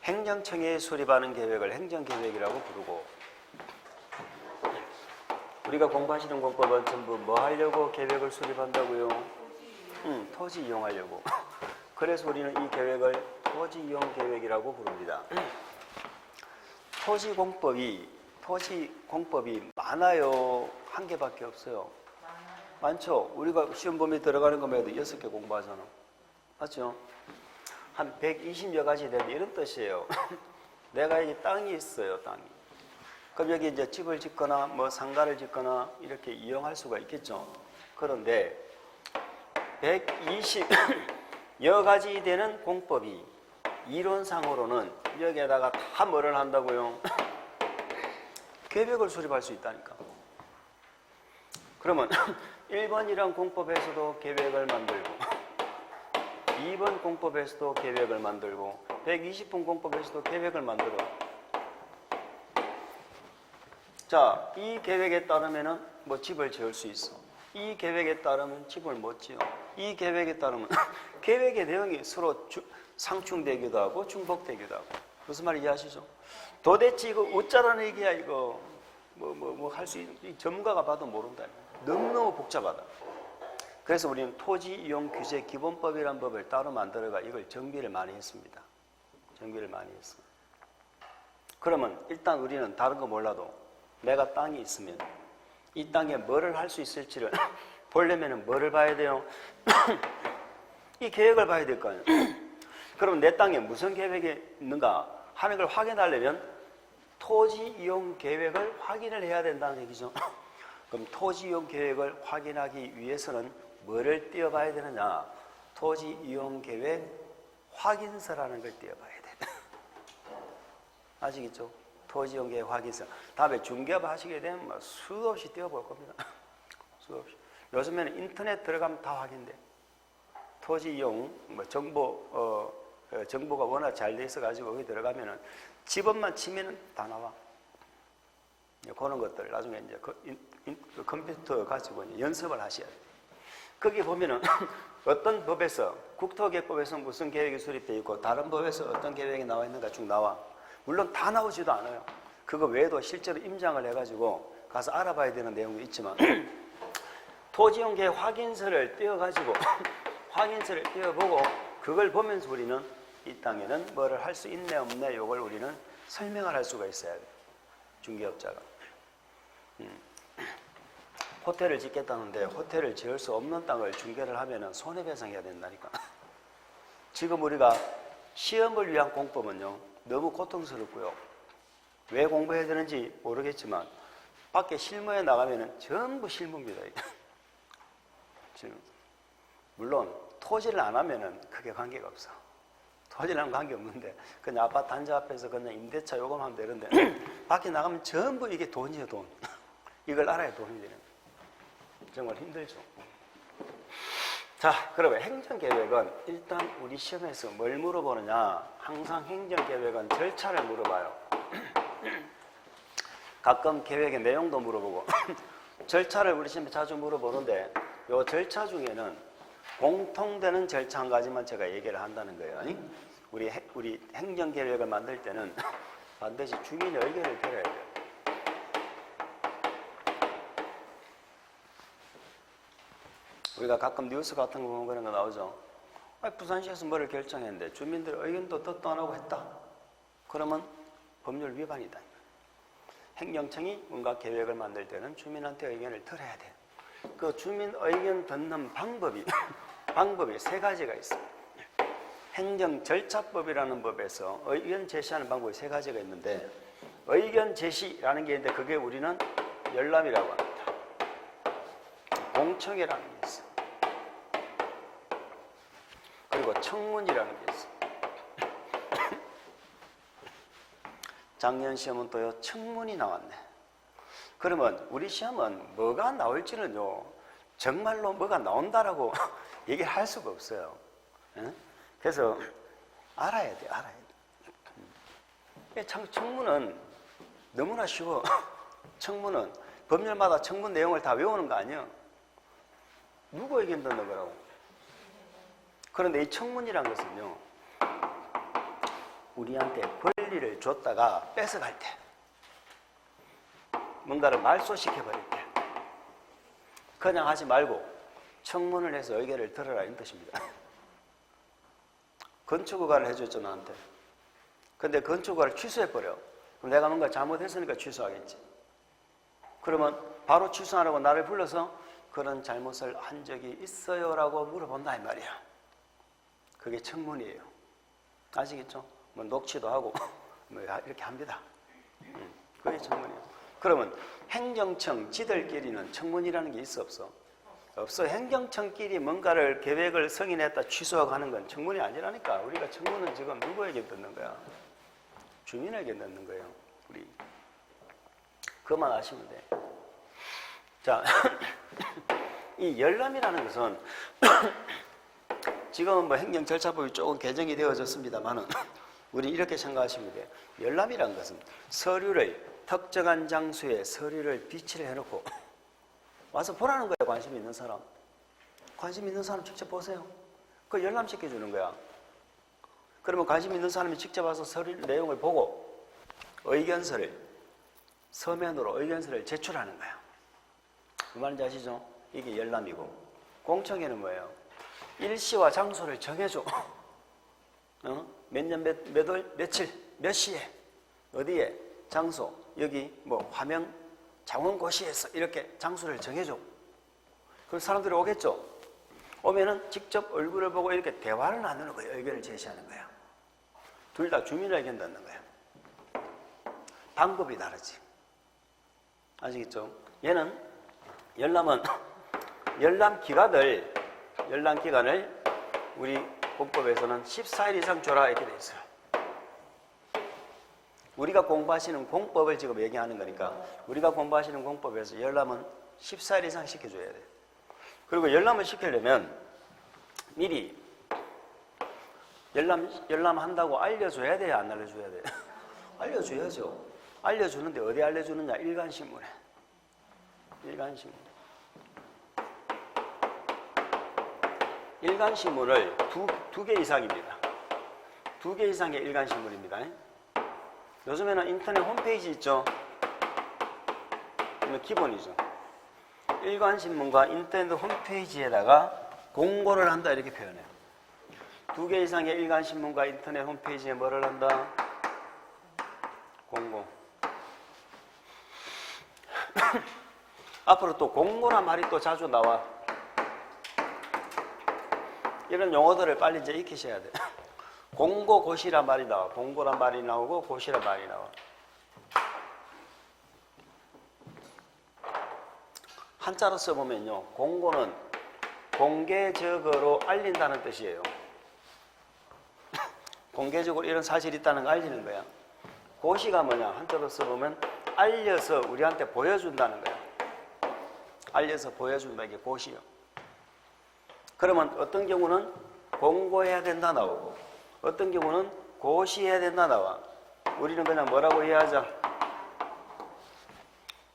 행정청에 수립하는 계획을 행정계획이라고 부르고, 우리가 공부하시는 공법은 전부 뭐 하려고 계획을 수립한다고요? 토지 이용하려고. 그래서 우리는 이 계획을 토지 이용 계획이라고 부릅니다. 토지공법이 많아요? 한 개밖에 없어요? 많죠? 우리가 시험 범위 들어가는 것만 해도 6개 공부하잖아. 맞죠? 한 120여 가지 되는 이런 뜻이에요. 내가 이 땅이 있어요, 땅이. 그럼 여기 이제 집을 짓거나 뭐 상가를 짓거나 이렇게 이용할 수가 있겠죠. 그런데 120여 가지 되는 공법이 이론상으로는 여기에다가 다 뭐를 한다고요? 계획을 수립할 수 있다니까. 그러면 1번이란 공법에서도 계획을 만들고 2번 공법에서도 계획을 만들고 120번 공법에서도 계획을 만들어. 자, 이 계획에 따르면은 뭐 집을 지을 수 있어. 이 계획에 따르면 집을 못 지어. 이 계획에 따르면 계획의 내용이 서로 상충되기도 하고 중복되기도 하고. 무슨 말인지 이해하시죠? 도대체 이거 어쩌라는 얘기야 이거. 뭐 할 수 있는 전문가가 봐도 모른다. 너무너무 복잡하다. 그래서 우리는 토지 이용 규제 기본법이라는 법을 따로 만들어가 이걸 정비를 많이 했습니다. 정비를 많이 했어. 그러면 일단 우리는 다른 거 몰라도 내가 땅이 있으면 이 땅에 뭐를 할 수 있을지를 보려면 뭐를 봐야 돼요? 이 계획을 봐야 될 거 아니에요. 그러면 내 땅에 무슨 계획이 있는가 하는 걸 확인하려면 토지 이용 계획을 확인을 해야 된다는 얘기죠. 그럼 토지 이용 계획을 확인하기 위해서는 뭐를 띄워봐야 되느냐? 토지 이용 계획 확인서라는 걸 띄워봐야 돼. 아시겠죠? 토지 이용 계획 확인서. 다음에 중개업 하시게 되면 수도 없이 띄워볼 겁니다. 수도 없이. 요즘에는 인터넷 들어가면 다 확인돼. 토지 이용 정보가 워낙 잘 돼 있어가지고 거기 들어가면은 집업만 치면은 다 나와. 그런 것들 나중에 이제 컴퓨터 가지고 연습을 하셔야 돼요. 거기 보면은 어떤 법에서 국토계획법에서 무슨 계획이 수립되어 있고 다른 법에서 어떤 계획이 나와 있는가 쭉 나와. 물론 다 나오지도 않아요. 그거 외에도 실제로 임장을 해가지고 가서 알아봐야 되는 내용도 있지만 토지용 계획 확인서를 띄워가지고 확인서를 띄워보고 그걸 보면서 우리는 이 땅에는 뭐를 할 수 있네 없네 이걸 우리는 설명을 할 수가 있어야 돼요. 중개업자가. 호텔을 짓겠다는데 호텔을 지을 수 없는 땅을 중개를 하면은 손해배상해야 된다니까. 지금 우리가 시험을 위한 공법은요 너무 고통스럽고요. 왜 공부해야 되는지 모르겠지만 밖에 실무에 나가면은 전부 실무입니다. 지금 물론 토지를 안 하면은 크게 관계가 없어. 토지랑 관계 없는데 그냥 아파트 단지 앞에서 그냥 임대차 요금하면 되는데 밖에 나가면 전부 이게 돈이에요, 돈. 이걸 알아야 돈이 되는 거예요. 정말 힘들죠. 자, 그러면 행정계획은 일단 우리 시험에서 뭘 물어보느냐? 항상 행정계획은 절차를 물어봐요. 가끔 계획의 내용도 물어보고 절차를 우리 시험에 자주 물어보는데 이 절차 중에는 공통되는 절차 한 가지만 제가 얘기를 한다는 거예요. 우리 행정계획을 만들 때는 반드시 주민의 의견을 들어야 돼요. 우리가 가끔 뉴스 같은 거 보면 그런 거 나오죠. 부산시에서 뭐를 결정했는데 주민들 의견도 듣도 안 하고 했다. 그러면 법률 위반이다. 행정청이 뭔가 계획을 만들 때는 주민한테 의견을 들어야 돼. 그 주민 의견 듣는 방법이 세 가지가 있어요. 행정절차법이라는 법에서 의견 제시하는 방법이 세 가지가 있는데 의견 제시라는 게 있는데 그게 우리는 열람이라고 합니다. 공청회라는 게 있어요. 그리고 청문이라는 게 있어요. 작년 시험은 또요 청문이 나왔네. 그러면 우리 시험은 뭐가 나올지는요 정말로 뭐가 나온다라고 얘기를 할 수가 없어요. 그래서 알아야 돼. 청문은 너무나 쉬워. 청문은 법률마다 청문 내용을 다 외우는 거 아니에요. 누구 의견 듣는 거라고. 그런데 이 청문이란 것은요 우리한테 권리를 줬다가 뺏어갈 때, 뭔가를 말소시켜버릴 때 그냥 하지 말고 청문을 해서 의견을 들어라 이런 뜻입니다. 건축허가를 해줬죠 나한테. 근데 건축허가를 취소해버려. 그럼 내가 뭔가 잘못했으니까 취소하겠지. 그러면 바로 취소하라고 나를 불러서 그런 잘못을 한 적이 있어요? 라고 물어본다 이 말이야. 그게 청문이에요. 아시겠죠? 뭐 녹취도 하고 뭐 이렇게 합니다. 그게 청문이에요. 그러면 행정청 지들끼리는 청문이라는 게 있어 없어? 없어. 행정청끼리 뭔가를 계획을 승인했다 취소하고 하는 건 청문이 아니라니까. 우리가 청문은 지금 누구에게 듣는 거야? 주민에게 듣는 거예요. 우리 그만 아시면 돼. 자, 이 열람이라는 것은 지금은 뭐 행정 절차법이 조금 개정이 되어졌습니다만은 우리 이렇게 생각하시면 돼요. 열람이라는 것은 서류를 특정한 장소에 서류를 비치를 해놓고 와서 보라는 거예요. 관심 있는 사람. 관심 있는 사람 직접 보세요. 그걸 열람시켜주는 거야. 그러면 관심 있는 사람이 직접 와서 서류 내용을 보고 의견서를 서면으로 의견서를 제출하는 거야. 그 말인지 아시죠? 이게 열람이고, 공청회는 뭐예요? 일시와 장소를 정해줘. 몇 년, 몇 월, 며칠, 몇 시에, 어디에, 장소, 여기 뭐 화명 장원고시에서 이렇게 장소를 정해줘. 그럼 사람들이 오겠죠? 오면은 직접 얼굴을 보고 이렇게 대화를 나누는 거예요. 의견을 제시하는 거야. 둘 다 주민의 의견 듣는 거야. 방법이 다르지. 아시겠죠? 얘는 열람은 열람 기간을 우리 공법에서는 14일 이상 줘라 이렇게 돼 있어요. 우리가 공부하시는 공법을 지금 얘기하는 거니까 우리가 공부하시는 공법에서 열람은 14일 이상 시켜줘야 돼요. 그리고 열람을 시키려면 미리 열람한다고 알려줘야 돼요? 안 알려줘야 돼요? 알려줘야죠. 알려주는데 어디 알려주느냐? 일간신문에. 일간신문. 일간신문을 두 개 이상입니다. 2개 이상의 일간신문입니다. 요즘에는 인터넷 홈페이지 있죠? 이건 기본이죠. 일간신문과 인터넷 홈페이지에다가 공고를 한다 이렇게 표현해요. 2개 이상의 일간신문과 인터넷 홈페이지에 뭐를 한다? 공고. 앞으로 또 공고란 말이 또 자주 나와. 이런 용어들을 빨리 이제 익히셔야 돼. 공고, 고시란 말이 나와. 공고란 말이 나오고 고시란 말이 나와. 한자로 써보면요. 공고는 공개적으로 알린다는 뜻이에요. 공개적으로 이런 사실이 있다는 거 알리는 거야. 고시가 뭐냐? 한자로 써보면 알려서 우리한테 보여준다는 거야. 알려서 보여준다. 이게 고시요. 그러면 어떤 경우는 공고해야 된다 나오고 어떤 경우는 고시해야 된다 나와. 우리는 그냥 뭐라고 이해하자?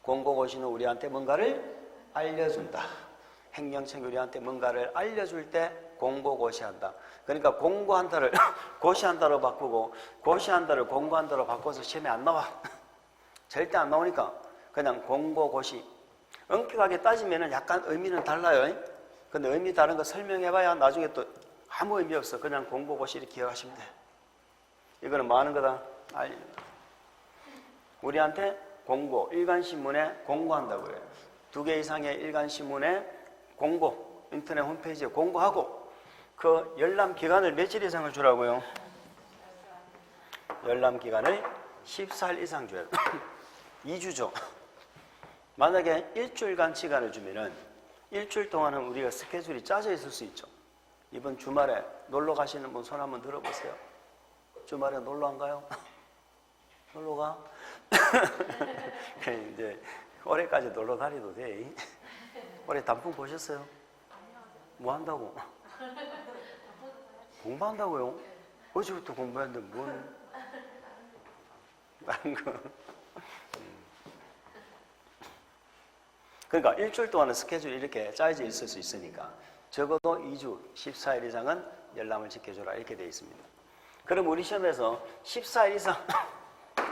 공고, 고시는 우리한테 뭔가를 알려준다. 행정청이 우리한테 뭔가를 알려줄 때 공고, 고시한다. 그러니까 공고한다를 고시한다로 바꾸고 고시한다를 공고한다로 바꿔서 시험에 안 나와. 절대 안 나오니까 그냥 공고, 고시. 엄격하게 따지면 약간 의미는 달라요. 근데 의미 다른 거 설명해봐야 나중에 또 아무 의미 없어. 그냥 공고, 고시 이렇게 기억하시면 돼. 이거는 뭐 하는 거다? 알리는 거. 우리한테 공고, 일간신문에 공고한다고 그래요. 2개 이상의 일간신문에 공고, 인터넷 홈페이지에 공고하고 그 열람 기간을 며칠 이상을 주라고요? 열람 기간을 14일 이상 줘야 돼요. 2주죠. 만약에 일주일간 시간을 주면은 일주일 동안은 우리가 스케줄이 짜져 있을 수 있죠. 이번 주말에 놀러 가시는 분 손 한번 들어보세요. 주말에 놀러 안 가요? 놀러 가? 이제 올해까지 놀러 다니도 돼. 올해 단풍 보셨어요? 뭐 한다고? 공부한다고요? 어제부터 공부했는데 뭔 다른 거? 그러니까 일주일 동안은 스케줄이 이렇게 짜여져 있을 수 있으니까 적어도 2주, 14일 이상은 열람을 지켜줘라 이렇게 되어 있습니다. 그럼 우리 시험에서 14일 이상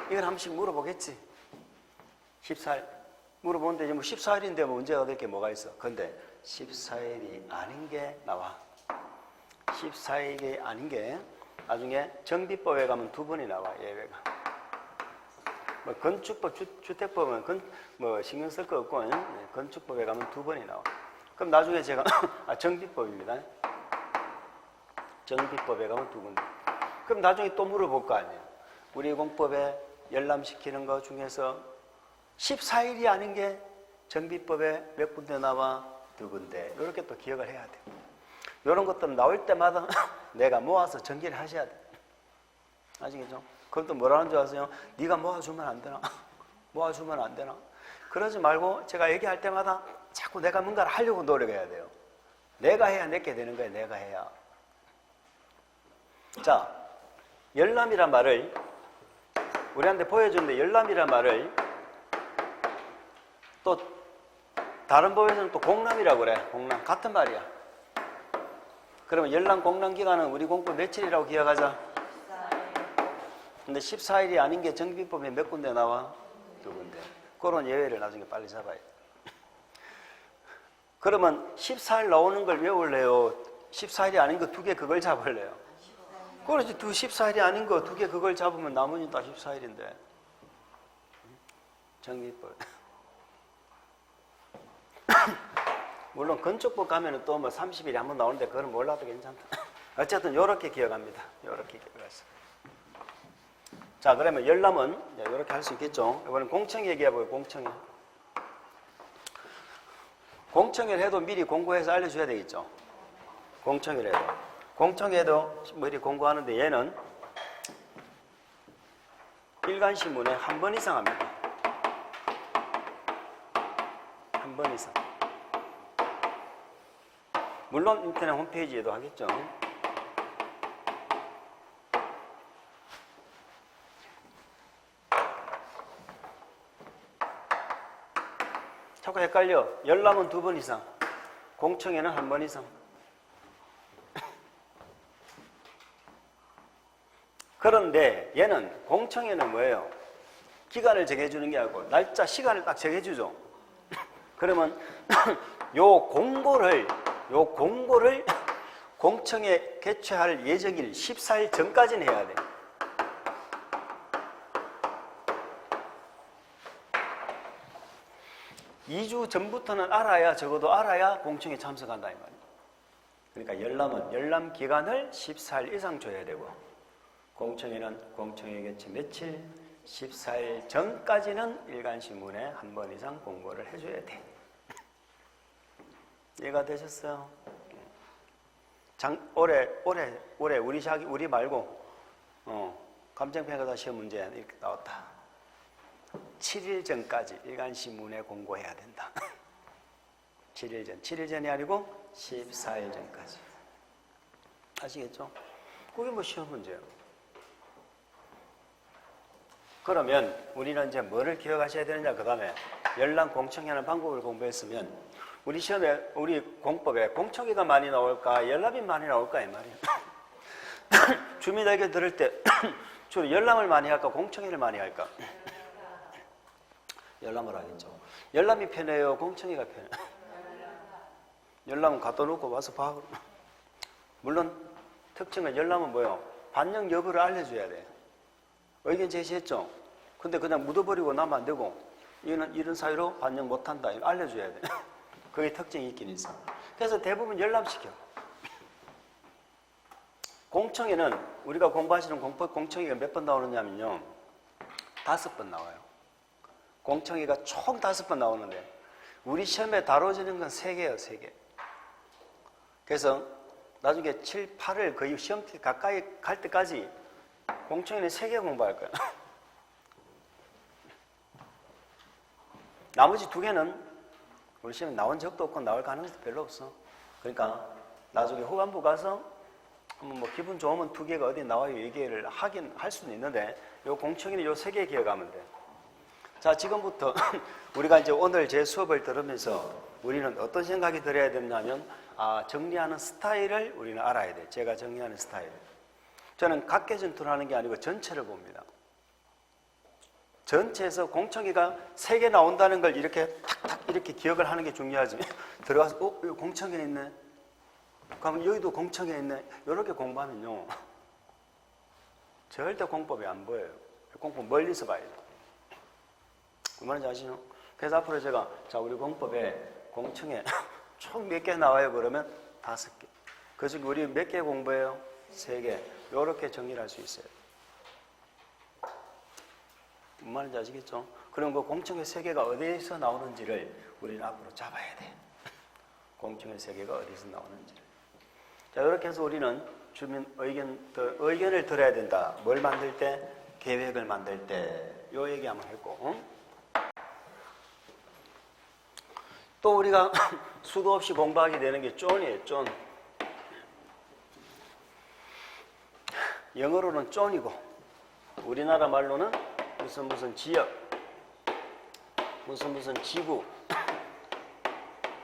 이걸 한 번씩 물어보겠지. 14일 물어보는데 이제 뭐 14일인데 뭐 문제가 될 게 뭐가 있어. 근데 14일이 아닌 게 나와. 14일이 아닌 게 나중에 정비법에 가면 두 번이 나와. 예외가. 뭐 건축법, 주택법은 뭐 신경 쓸 거 없고 건축법에 가면 두 번이 나와. 그럼 나중에 제가 정비법입니다. 정비법에 가면 두 번. 그럼 나중에 또 물어볼 거 아니에요. 우리 공법에 열람시키는 거 중에서 14일이 아닌 게 정비법에 몇 군데 나와? 두 군데. 이렇게 또 기억을 해야 돼. 이런 것들 나올 때마다 내가 모아서 정리를 하셔야 돼. 아시겠죠? 그럼 또 뭐라는 줄 아세요? 네가 모아주면 안 되나? 모아주면 안 되나? 그러지 말고 제가 얘기할 때마다 자꾸 내가 뭔가를 하려고 노력해야 돼요. 내가 해야 내게 되는 거예요. 내가 해야. 자, 열람이란 말을 우리한테 보여주는데 열람이란 말을 또 다른 법에서는 또 공람이라고 그래. 공람. 같은 말이야. 그러면 열람 공람 기간은 우리 공법 며칠이라고 기억하자. 근데 14일이 아닌 게 정비법에 몇 군데 나와? 두 군데. 그런 예외를 나중에 빨리 잡아야 돼. 그러면 14일 나오는 걸 외울래요? 14일이 아닌 거 두 개 그걸 잡을래요? 그렇지. 14일이 아닌 거 두 개 그걸 잡으면 나머지는 다 14일인데. 정비법. 물론 건축법 가면은 또 뭐 30일이 한번 나오는데 그건 몰라도 괜찮다. 어쨌든 요렇게 기억합니다. 요렇게 기억했어. 자, 그러면 열람은 이렇게 할 수 있겠죠. 이번엔 공청 얘기해보요. 공청회. 공청회를 해도 미리 공고해서 알려줘야 되겠죠. 공청회를 해도. 공청회도 미리 공고하는데 얘는 일간신문에 한 번 이상 합니다. 한 번 이상. 물론 인터넷 홈페이지에도 하겠죠. 자꾸 헷갈려. 열람은 두 번 이상, 공청회는 한 번 이상. 그런데 얘는 공청회는 뭐예요? 기간을 정해주는 게 아니고 날짜, 시간을 딱 정해주죠. 그러면 요 공고를 공청회 개최할 예정일 14일 전까지는 해야 돼. 이 주 전부터는 적어도 알아야 공청회 참석한다 이 말이에요. 그러니까 열람은 열람 기간을 14일 이상 줘야 되고 공청회는 공청회 개최 며칠 14일 전까지는 일간신문에 한 번 이상 공고를 해줘야 돼. 이해가 되셨어요? 올해 우리 말고 감정평가사 시험 문제 이렇게 나왔다. 7일 전까지 일간신문에 공고해야 된다. 7일 전이 아니고 14일 전까지. 아시겠죠? 그게 뭐 시험 문제예요. 그러면 우리는 이제 뭐를 기억하셔야 되느냐? 그 다음에 열람 공청회하는 방법을 공부했으면 우리 시험에, 우리 공법에 공청회가 많이 나올까? 열람이 많이 나올까? 이 말이에요. 주민대결 들을 때 주로 열람을 많이 할까? 공청회를 많이 할까? 열람을 하겠죠. 열람이 편해요? 공청회가 편해요? 열람은 갖다 놓고 와서 봐. 물론 특징은 열람은 뭐예요? 반영 여부를 알려줘야 돼. 의견 제시했죠? 근데 그냥 묻어버리고 나면 안 되고 이런 사유로 반영 못한다. 알려줘야 돼. 그게 특징이 있긴 있어. 그래서 대부분 열람시켜. 공청회는 우리가 공부하시는 공청회가 몇 번 나오느냐면요. 5번 나와요. 공청회가 총 5번 나오는데 우리 시험에 다뤄지는 건 3개예요. 3개. 그래서 나중에 7, 8을 거의 시험 가까이 갈 때까지 공청회는 3개 공부할 거예요. 나머지 2개는 우리 시험에 나온 적도 없고 나올 가능성도 별로 없어. 그러니까 나중에 후반부 가서 뭐 기분 좋으면 2개가 어디 나와요 얘기를 할 수는 있는데 요 공청회는 요 3개 기억하면 돼. 자, 지금부터 우리가 이제 오늘 제 수업을 들으면서 우리는 어떤 생각이 들어야 되냐면 정리하는 스타일을 우리는 알아야 돼. 제가 정리하는 스타일. 저는 각계 전투를 하는 게 아니고 전체를 봅니다. 전체에서 공청회가 3개 나온다는 걸 이렇게 탁탁 이렇게 기억을 하는 게 중요하지. 들어가서 여기 공청회 있네. 그러면 여기도 공청회 있네. 이렇게 공부하면요. 절대 공법이 안 보여요. 공법 멀리서 봐야 돼요. 그 말인지 아시죠? 그래서 앞으로 제가 자 우리 공법에 공청회 총 몇 개 나와요? 그러면 5개. 그중에 우리 몇 개 공부해요? 3개. 이렇게 정리를 할 수 있어요. 무슨 말인지 아시겠죠? 그럼 그 공청회 3개가 어디에서 나오는지를 우리는 앞으로 잡아야 돼. 공청회 3개가 어디서 나오는지를. 자, 이렇게 해서 우리는 주민 의견을 들어야 된다. 뭘 만들 때? 계획을 만들 때. 요 얘기 한번 했고. 응? 또 우리가 수도 없이 공부하게 되는 게 쫀이에요, 쫀. 영어로는 쫀이고, 우리나라 말로는 무슨 지역, 무슨 지구,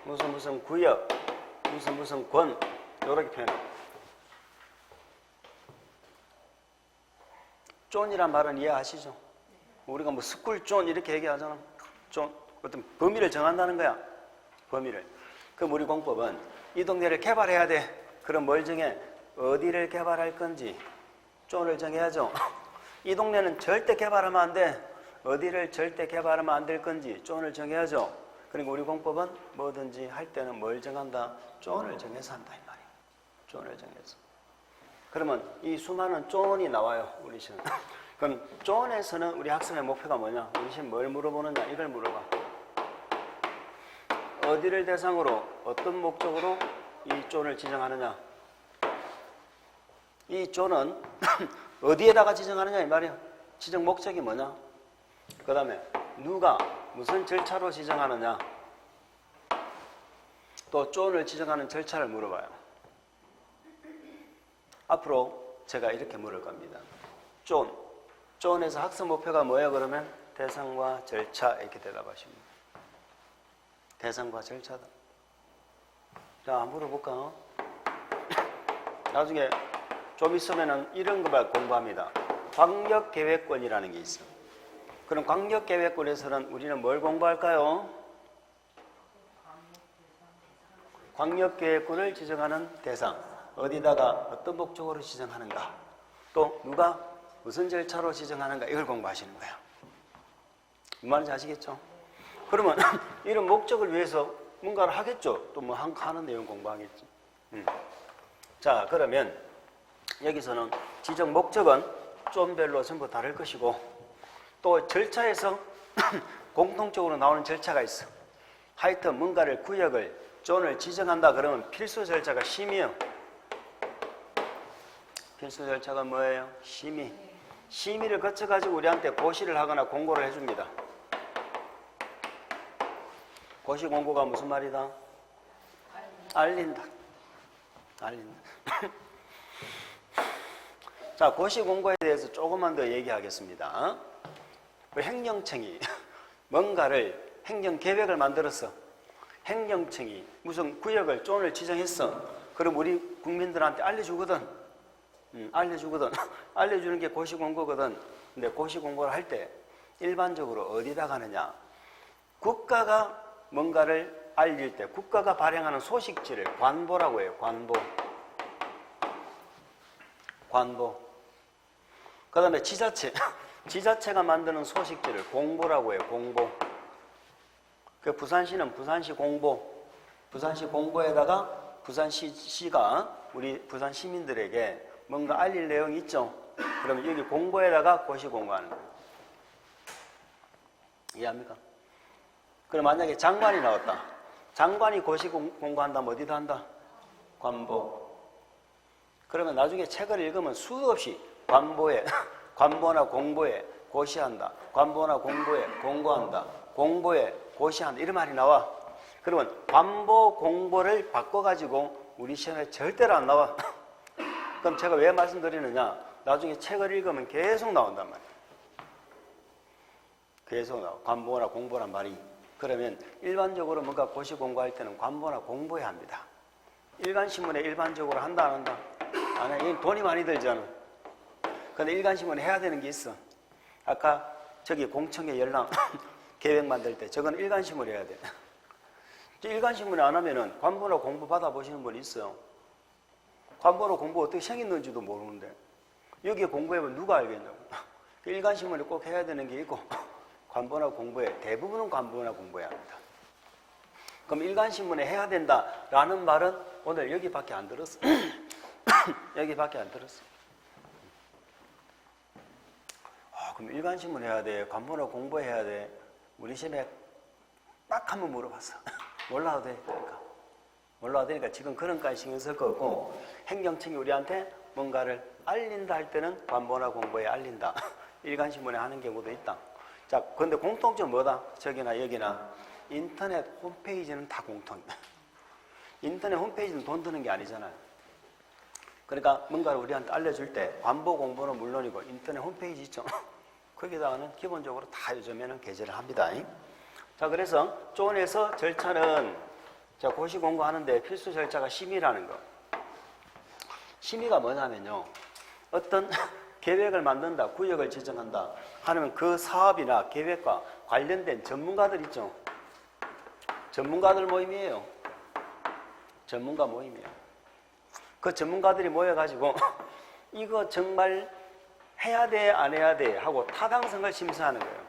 무슨 구역, 무슨 권, 이렇게 표현합니다. 쫀이란 말은 이해하시죠? 우리가 뭐 스쿨존 이렇게 얘기하잖아. 쫀, 어떤 범위를 정한다는 거야. 범위를. 그럼 우리 공법은 이 동네를 개발해야 돼. 그럼 뭘 정해? 어디를 개발할 건지 쫀을 정해야죠. 이 동네는 절대 개발하면 안 돼. 어디를 절대 개발하면 안 될 건지 쫀을 정해야죠. 그러니까 우리 공법은 뭐든지 할 때는 뭘 정한다? 쫀을 정해서 한다 이 말이에요. 쫀을 정해서. 그러면 이 수많은 쫀이 나와요. 우리 시험. 그럼 쫀에서는 우리 학생의 목표가 뭐냐? 우리 시험 뭘 물어보느냐? 이걸 물어봐. 어디를 대상으로 어떤 목적으로 이 쫀을 지정하느냐? 이 쫀은 어디에다가 지정하느냐 이 말이야. 지정 목적이 뭐냐? 그 다음에 누가 무슨 절차로 지정하느냐? 또 쫀을 지정하는 절차를 물어봐요. 앞으로 제가 이렇게 물을 겁니다. 쫀에서 학습 목표가 뭐예요? 그러면 대상과 절차 이렇게 대답하십니다. 대상과 절차다. 자, 물어볼까? 나중에 좀 있으면은 이런 거 공부합니다. 광역계획권이라는 게 있어. 그럼 광역계획권에서는 우리는 뭘 공부할까요? 광역계획권을 지정하는 대상. 어디다가 어떤 목적으로 지정하는가. 또 누가 무슨 절차로 지정하는가. 이걸 공부하시는 거야. 무슨 말인지 아시겠죠? 그러면 이런 목적을 위해서 뭔가를 하겠죠. 또 뭐 하는 내용 공부하겠지. 자, 그러면 여기서는 지정 목적은 쫀별로 전부 다를 것이고 또 절차에서 공통적으로 나오는 절차가 있어. 하여튼 뭔가를 구역을 쫀을 지정한다 그러면 필수 절차가 심의요. 필수 절차가 뭐예요? 심의. 심의를 거쳐가지고 우리한테 고시를 하거나 공고를 해줍니다. 고시 공고가 무슨 말이다? 알린다. 알린다. 자, 고시 공고에 대해서 조금만 더 얘기하겠습니다. 행정청이 뭔가를 행정계획을 만들었어. 행정청이 무슨 구역을 쫀을 지정했어. 그럼 우리 국민들한테 알려주거든. 알려주는 게 고시 공고거든. 근데 고시 공고를 할 때 일반적으로 어디다 가느냐? 국가가 뭔가를 알릴 때 국가가 발행하는 소식지를 관보라고 해요. 관보. 그 다음에 지자체가 만드는 소식지를 공보라고 해요. 공보. 그 부산시는 부산시 공보. 부산시 공보에다가 부산시가 우리 부산 시민들에게 뭔가 알릴 내용이 있죠. 그러면 여기 공보에다가 고시 공고하는 거예요. 이해합니까? 그럼 만약에 장관이 나왔다. 장관이 고시 공고한다면 어디다 한다? 관보. 그러면 나중에 책을 읽으면 수도 없이 관보나 공보에 고시한다. 관보나 공보에 공고한다. 공보에 고시한다. 이런 말이 나와. 그러면 관보, 공보를 바꿔가지고 우리 시험에 절대로 안 나와. 그럼 제가 왜 말씀드리느냐? 나중에 책을 읽으면 계속 나온단 말이에요. 계속 나와. 관보나 공보란 말이. 그러면 일반적으로 뭔가 고시 공고할 때는 관보나 공보해야 합니다. 일간 신문에 일반적으로 한다 안 한다? 안 해. 이건 돈이 많이 들잖아. 근데 일간신문에 해야 되는 게 있어. 아까 저기 공청회 열람 계획 만들 때 저건 일간신문에 해야 돼. 일간신문에 안 하면은 관보나 공부 받아보시는 분이 있어요. 관보나 공부 어떻게 생겼는지도 모르는데 여기에 공부해보면 누가 알겠냐고. 일간신문에 꼭 해야 되는 게 있고 관보나 공부에 대부분은 관보나 공부해야 합니다. 그럼 일간신문에 해야 된다라는 말은 오늘 여기밖에 안 들었어. 여기밖에 안 들었어. 그럼 일간신문 해야 돼? 관보나 공부해야 돼? 우리 시험에 딱 한 번 물어봤어. 몰라도 돼. 그러니까. 몰라도 되니까 지금 그런까지 신경 쓸 거 없고 행정청이 우리한테 뭔가를 알린다 할 때는 관보나 공부에 알린다. 일간신문에 하는 경우도 있다. 자, 근데 공통점 뭐다? 저기나 여기나 인터넷 홈페이지는 다 공통이다. 인터넷 홈페이지는 돈 드는 게 아니잖아요. 그러니까 뭔가를 우리한테 알려줄 때 관보 공부는 물론이고 인터넷 홈페이지 있죠. 거기다가는 기본적으로 다 요즘에는 게재를 합니다. 자, 그래서 조언에서 절차는 자, 고시 공부하는데 필수 절차가 심의라는 거. 심의가 뭐냐면요. 어떤 계획을 만든다, 구역을 지정한다 하면 그 사업이나 계획과 관련된 전문가들 있죠. 전문가들 모임이에요. 전문가 모임이에요. 그 전문가들이 모여가지고 이거 정말 해야 돼, 안 해야 돼 하고 타당성을 심사하는 거예요.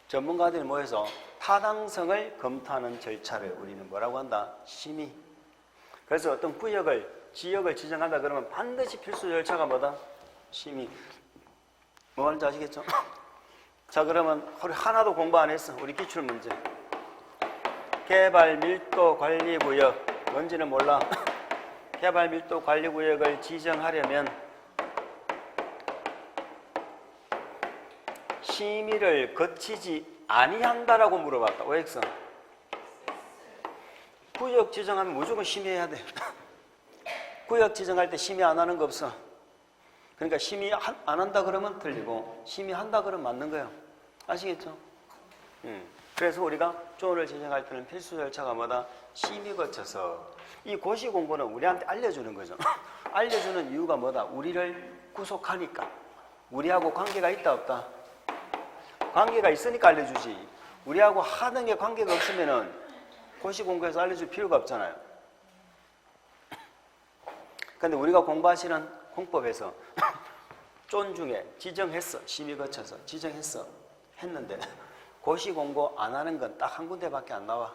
전문가들이 모여서 타당성을 검토하는 절차를 우리는 뭐라고 한다? 심의. 그래서 어떤 구역을, 지역을 지정한다 그러면 반드시 필수 절차가 뭐다? 심의. 뭐 하는지 아시겠죠? 자, 그러면 우리 하나도 공부 안 했어. 우리 기출문제. 개발 밀도 관리 구역. 뭔지는 몰라. 개발 밀도 관리 구역을 지정하려면 심의를 거치지 아니한다라고 물어봤다. OX. 구역 지정하면 무조건 심의해야 돼. 구역 지정할 때 심의 안 하는 거 없어. 그러니까 심의 안 한다 그러면 틀리고 심의한다 그러면 맞는 거예요. 아시겠죠? 그래서 우리가 조언을 지정할 때는 필수 절차가 뭐다? 심의 거쳐서. 이 고시 공부는 우리한테 알려주는 거죠. 알려주는 이유가 뭐다? 우리를 구속하니까. 우리하고 관계가 있다 없다? 관계가 있으니까 알려주지. 우리하고 하는 게 관계가 없으면은 고시 공부해서 알려줄 필요가 없잖아요. 근데 우리가 공부하시는 공법에서 쫀 중에 지정했어. 심의 거쳐서 지정했어. 했는데 고시 공부 안 하는 건 딱 한 군데밖에 안 나와.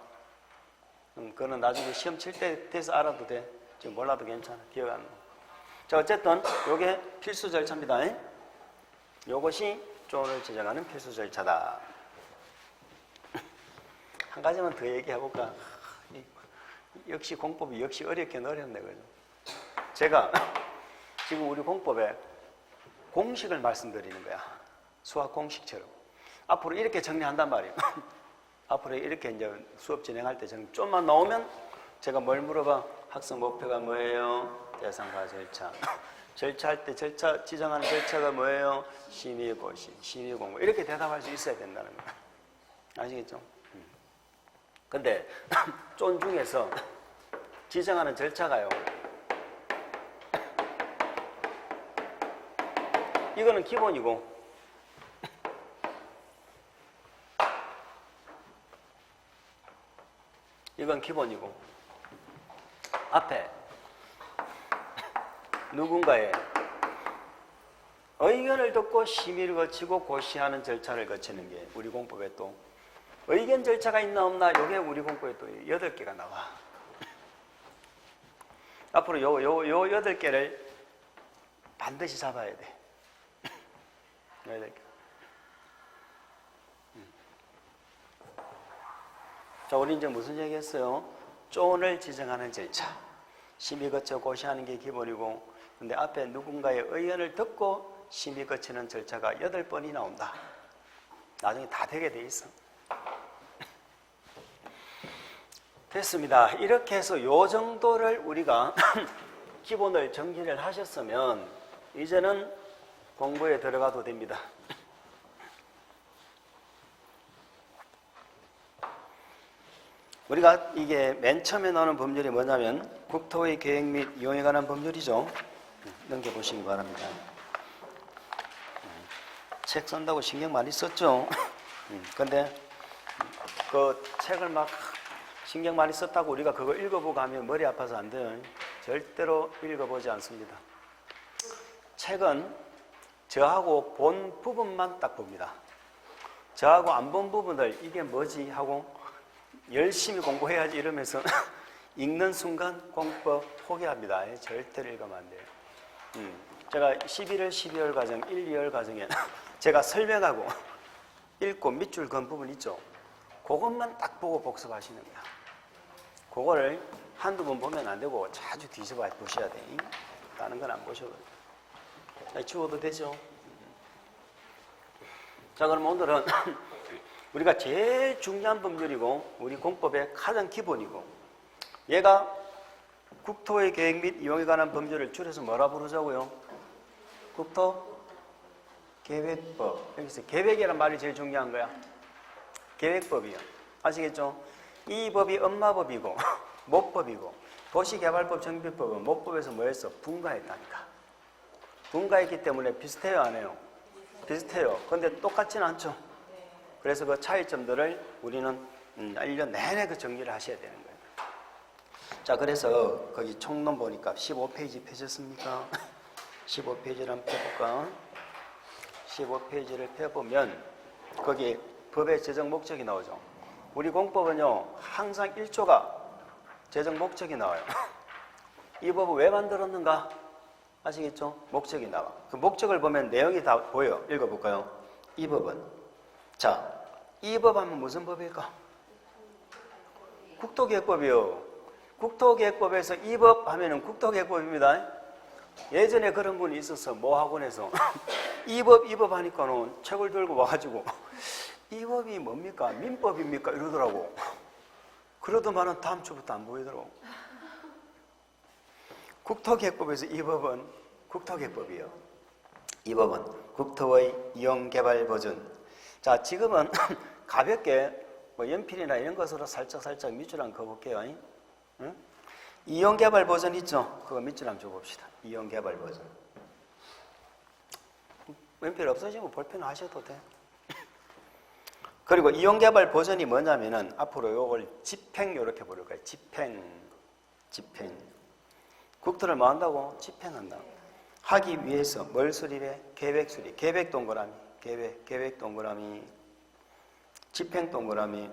그거는 나중에 시험 칠 때 돼서 알아도 돼. 지금 몰라도 괜찮아. 기억 안 나. 자, 어쨌든 요게 필수 절차입니다. 요것이 조언을 지정하는 필수 절차다. 한 가지만 더 얘기해볼까? 역시 공법이 역시 어렵긴 어렵네. 그죠? 제가 지금 우리 공법에 공식을 말씀드리는 거야. 수학 공식처럼. 앞으로 이렇게 정리한단 말이에요. 앞으로 이렇게 이제 수업 진행할 때 좀만 나오면 제가 뭘 물어봐? 학습 목표가 뭐예요? 대상과 절차. 절차할 때 절차 지정하는 절차가 뭐예요? 심의 고시, 심의 공부. 이렇게 대답할 수 있어야 된다는 거야. 아시겠죠? 근데 쫀 중에서 지정하는 절차가요. 이거는 기본이고 이건 기본이고 앞에 누군가의 의견을 듣고 심의를 거치고 고시하는 절차를 거치는 게 우리 공법에 또 의견 절차가 있나 없나 이게 우리 공법에 또 8개가 나와. 앞으로 요 8개를 반드시 잡아야 돼. 8개. 자, 우리 이제 무슨 얘기 했어요? 조언을 지정하는 절차. 심의 거쳐 고시하는 게 기본이고, 근데 앞에 누군가의 의견을 듣고 심의 거치는 절차가 8번이 나온다. 나중에 다 되게 돼 있어. 됐습니다. 이렇게 해서 요 정도를 우리가 기본을 정리를 하셨으면 이제는 공부에 들어가도 됩니다. 우리가 이게 맨 처음에 나오는 법률이 뭐냐면 국토의 계획 및 이용에 관한 법률이죠. 넘겨보시기 바랍니다. 책 쓴다고 신경 많이 썼죠? 근데 그 책을 막 신경 많이 썼다고 우리가 그거 읽어보고 하면 머리 아파서 안 돼요. 절대로 읽어보지 않습니다. 책은 저하고 본 부분만 딱 봅니다. 저하고 안 본 부분을 이게 뭐지 하고 열심히 공부해야지 이러면서 읽는 순간 공부 포기합니다. 절대로 읽으면 안 돼요. 제가 11월, 12월 과정, 1, 2월 과정에 제가 설명하고 읽고 밑줄 건 부분 있죠. 그것만 딱 보고 복습하시는 거야. 그거를 한두 번 보면 안 되고 자주 뒤집어 보셔야 돼. 다른 건 안 보셔도 돼. 지워도 되죠. 자, 그럼 오늘은 우리가 제일 중요한 법률이고 우리 공법의 가장 기본이고 얘가 국토의 계획 및 이용에 관한 법률을 줄여서 뭐라 부르자고요? 국토계획법. 여기서 계획이란 말이 제일 중요한 거야. 계획법이요. 아시겠죠? 이 법이 엄마법이고 목법이고 도시개발법 정비법은 목법에서 뭐 했어? 분가했다니까. 분가했기 때문에 비슷해요, 안 해요? 비슷해요. 근데 똑같지는 않죠. 그래서 그 차이점들을 우리는 1년 내내 그 정리를 하셔야 되는 거예요. 자, 그래서 거기 총론 보니까 15페이지 펴셨습니까? 15페이지를 한번 펴볼까? 15페이지를 펴보면 거기 법의 재정 목적이 나오죠. 우리 공법은요 항상 1조가 재정 목적이 나와요. 이 법을 왜 만들었는가? 아시겠죠? 목적이 나와. 그 목적을 보면 내용이 다 보여. 읽어볼까요? 이 법은 자, 이 법 하면 무슨 법일까? 국토계획법이요. 국토계획법에서 이 법 하면은 국토계획법입니다. 예전에 그런 분이 있어서 모학원에서 이 법 하니까는 책을 들고 와가지고 이 법이 뭡니까? 민법입니까? 이러더라고. 그러더만은 다음 주부터 안 보이더라고. 국토계획법에서 이 법은 국토계획법이에요. 이 법은 국토의 이용개발보전. 자, 지금은 가볍게 뭐 연필이나 이런 것으로 살짝 밑줄 한번 그어볼게요. 응? 이용개발보전 있죠? 그거 밑줄 한번 줘봅시다. 이용개발보전. 연필 없어지면 볼펜 하셔도 돼. 그리고 이용개발보전이 뭐냐면은 앞으로 요걸 집행 이렇게 부를 거예요. 집행. 국토를 뭐 한다고? 집행한다. 하기 위해서 뭘 수립해? 계획 수립. 계획 동그라미. 계획 동그라미. 집행 동그라미.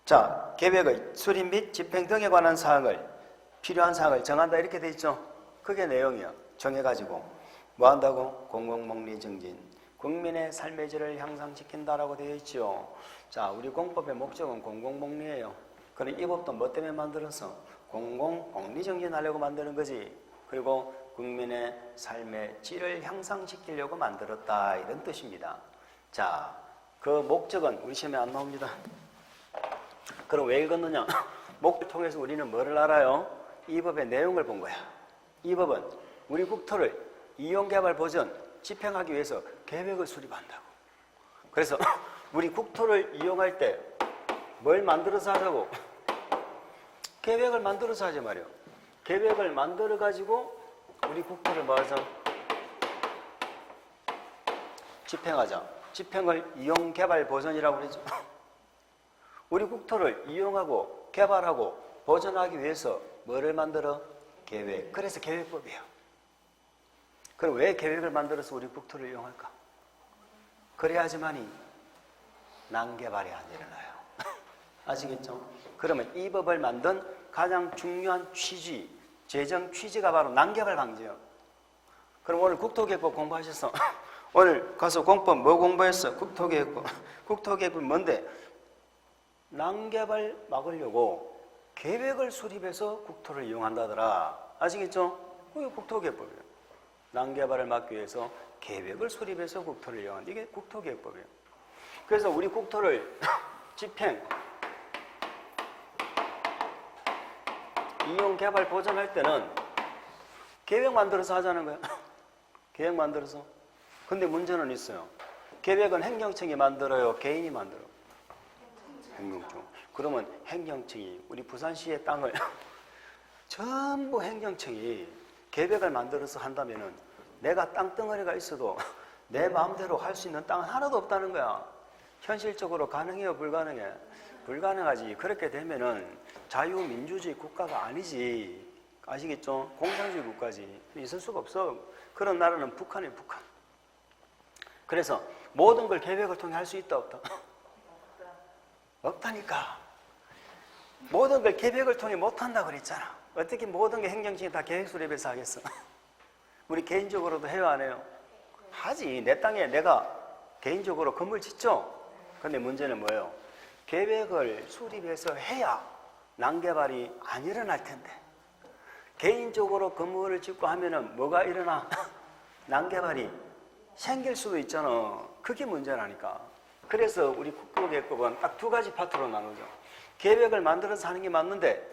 자, 계획의 수립 및 집행 등에 관한 사항을 필요한 사항을 정한다 이렇게 돼 있죠. 그게 내용이야. 정해가지고 뭐 한다고? 공공복리 증진. 국민의 삶의 질을 향상시킨다라고 되어 있죠. 자, 우리 공법의 목적은 공공복리예요. 그럼 이 법도 뭐 때문에 만들었어? 공공복리 증진하려고 만드는 거지. 그리고 국민의 삶의 질을 향상시키려고 만들었다 이런 뜻입니다. 자, 그 목적은 우리 시험에 안 나옵니다. 그럼 왜 읽었느냐? 목표를 통해서 우리는 뭐를 알아요? 이 법의 내용을 본 거야. 이 법은 우리 국토를 이용개발 보전 집행하기 위해서 계획을 수립한다고. 그래서 우리 국토를 이용할 때 뭘 만들어서 하자고? 계획을 만들어서 하지 말이요. 계획을 만들어 가지고 우리 국토를 뭐 하자? 집행하자. 집행을 이용개발 보전이라고 그러죠. 우리 국토를 이용하고 개발하고 보전하기 위해서 뭐를 만들어? 계획. 그래서 계획법이에요. 그럼 왜 계획을 만들어서 우리 국토를 이용할까? 그래야지만이 난개발이 안 일어나요. 아시겠죠? 그러면 이 법을 만든 가장 중요한 취지, 재정 취지가 바로 난개발 방지예요. 그럼 오늘 국토계획법 공부하셨어? 오늘 가서 공법 뭐 공부했어? 국토계획법. 국토계획법이 뭔데? 난개발 막으려고 계획을 수립해서 국토를 이용한다더라. 아시겠죠? 그게 국토계획법이에요. 난개발을 막기 위해서 계획을 수립해서 국토를 이용한다. 이게 국토계획법이에요. 그래서 우리 국토를 집행, 이용, 개발, 보전할 때는 계획 만들어서 하자는 거야. 계획 만들어서. 근데 문제는 있어요. 계획은 행정청이 만들어요? 개인이 만들어요? 행정청. 그러면 행정청이 우리 부산시의 땅을 전부 행정청이 계획을 만들어서 한다면은 내가 땅덩어리가 있어도 내 마음대로 할 수 있는 땅은 하나도 없다는 거야. 현실적으로 가능해요, 불가능해? 불가능하지. 그렇게 되면은 자유민주주의 국가가 아니지. 아시겠죠? 공산주의 국가지. 있을 수가 없어. 그런 나라는 북한이에요, 북한. 그래서 모든 걸 계획을 통해 할 수 있다, 없다? 없다니까. 모든 걸 계획을 통해 못한다 그랬잖아. 어떻게 모든 게 행정직이 다 계획 수립해서 하겠어? 우리 개인적으로도 해요, 안 해요? 하지. 내 땅에 내가 개인적으로 건물 짓죠? 근데 문제는 뭐예요? 계획을 수립해서 해야 난개발이 안 일어날 텐데. 개인적으로 건물을 짓고 하면은 뭐가 일어나? 난개발이 생길 수도 있잖아. 그게 문제라니까. 그래서 우리 국토계획법은 딱 두 가지 파트로 나누죠. 계획을 만들어서 하는 게 맞는데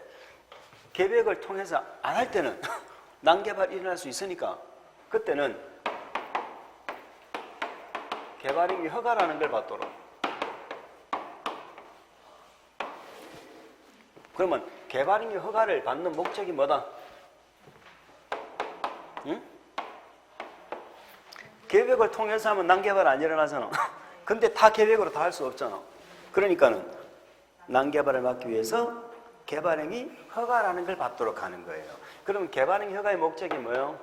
계획을 통해서 안 할 때는 난개발이 일어날 수 있으니까 그때는 개발행위 허가라는 걸 받도록. 그러면 개발행위 허가를 받는 목적이 뭐다? 응? 계획을 통해서 하면 난개발 안 일어나잖아. 근데 다 계획으로 다 할 수 없잖아. 그러니까는 난개발을 막기 위해서 개발행위 허가라는 걸 받도록 하는 거예요. 그러면 개발행위 허가의 목적이 뭐예요?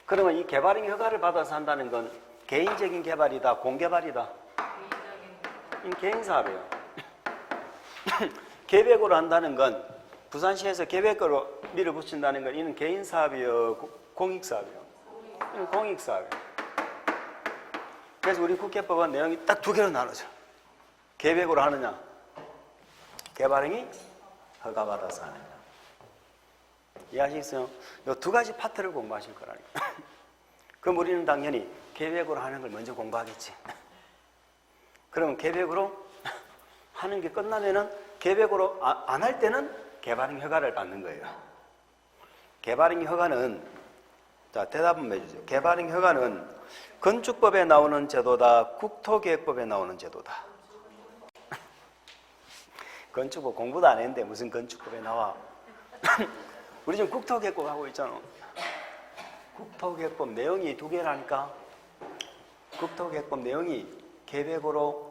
그러면 이 개발행위 허가를 받아서 한다는 건 개인적인 개발이다, 공개발이다? 개인사업이에요. 계획으로 한다는 건 부산시에서 계획으로 밀어붙인다는 건 이는 개인사업이요, 공익사업이요? 이는 공익사업이에요. 그래서 우리 국회법은 내용이 딱 두 개로 나누죠. 계획으로 하느냐, 개발행위 허가받아서 하느냐. 이해하시겠어요? 이 두 가지 파트를 공부하실 거라니까. 그럼 우리는 당연히 계획으로 하는 걸 먼저 공부하겠지. 그러면 계획으로 하는 게 끝나면은 계획으로 안 할 때는 개발행위 허가를 받는 거예요. 개발행위 허가는, 자, 대답 한번 해주세요. 개발행위 허가는 건축법에 나오는 제도다, 국토계획법에 나오는 제도다. 건축법 공부도 안 했는데 무슨 건축법에 나와? 우리 지금 국토계획법 하고 있잖아. 국토계획법 내용이 두 개라니까. 국토계획법 내용이 계획으로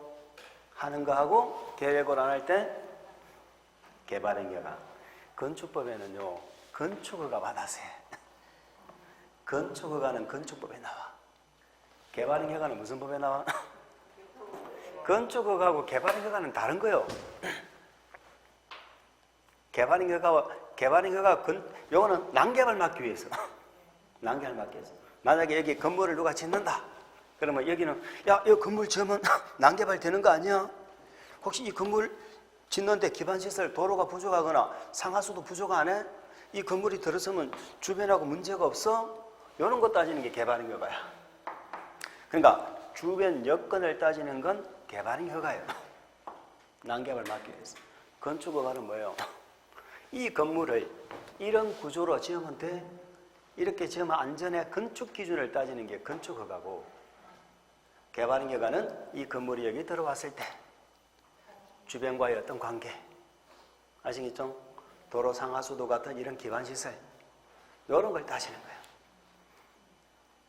하는 거하고 계획으로 안 할 때 개발행위가. 건축법에는요, 건축허가 받아서 해. 건축허가는 건축법에 나와. 개발행위는 무슨 법에 나와? 건축허가하고 개발행위는 다른 거예요. 개발행위가 요거는 난개발 막기 위해서. 난개발 막기 위해서. 만약에 여기 건물을 누가 짓는다. 그러면 여기는 야, 이 건물 지으면 난개발 되는 거 아니야? 혹시 이 건물 짓는데 기반시설 도로가 부족하거나 상하수도 부족 안 해? 이 건물이 들어서면 주변하고 문제가 없어? 이런 거 따지는 게 개발행위 허가야. 그러니까 주변 여건을 따지는 건 개발행위 허가예요. 난개발 막기 위해서. 건축허가는 뭐예요? 이 건물을 이런 구조로 지으면 돼? 이렇게 지으면 안전해? 건축 기준을 따지는 게 건축허가고, 개발행위 허가는 이 건물이 여기 들어왔을 때 주변과의 어떤 관계, 아시겠죠? 도로 상하수도 같은 이런 기반시설, 이런 걸 따지는 거예요.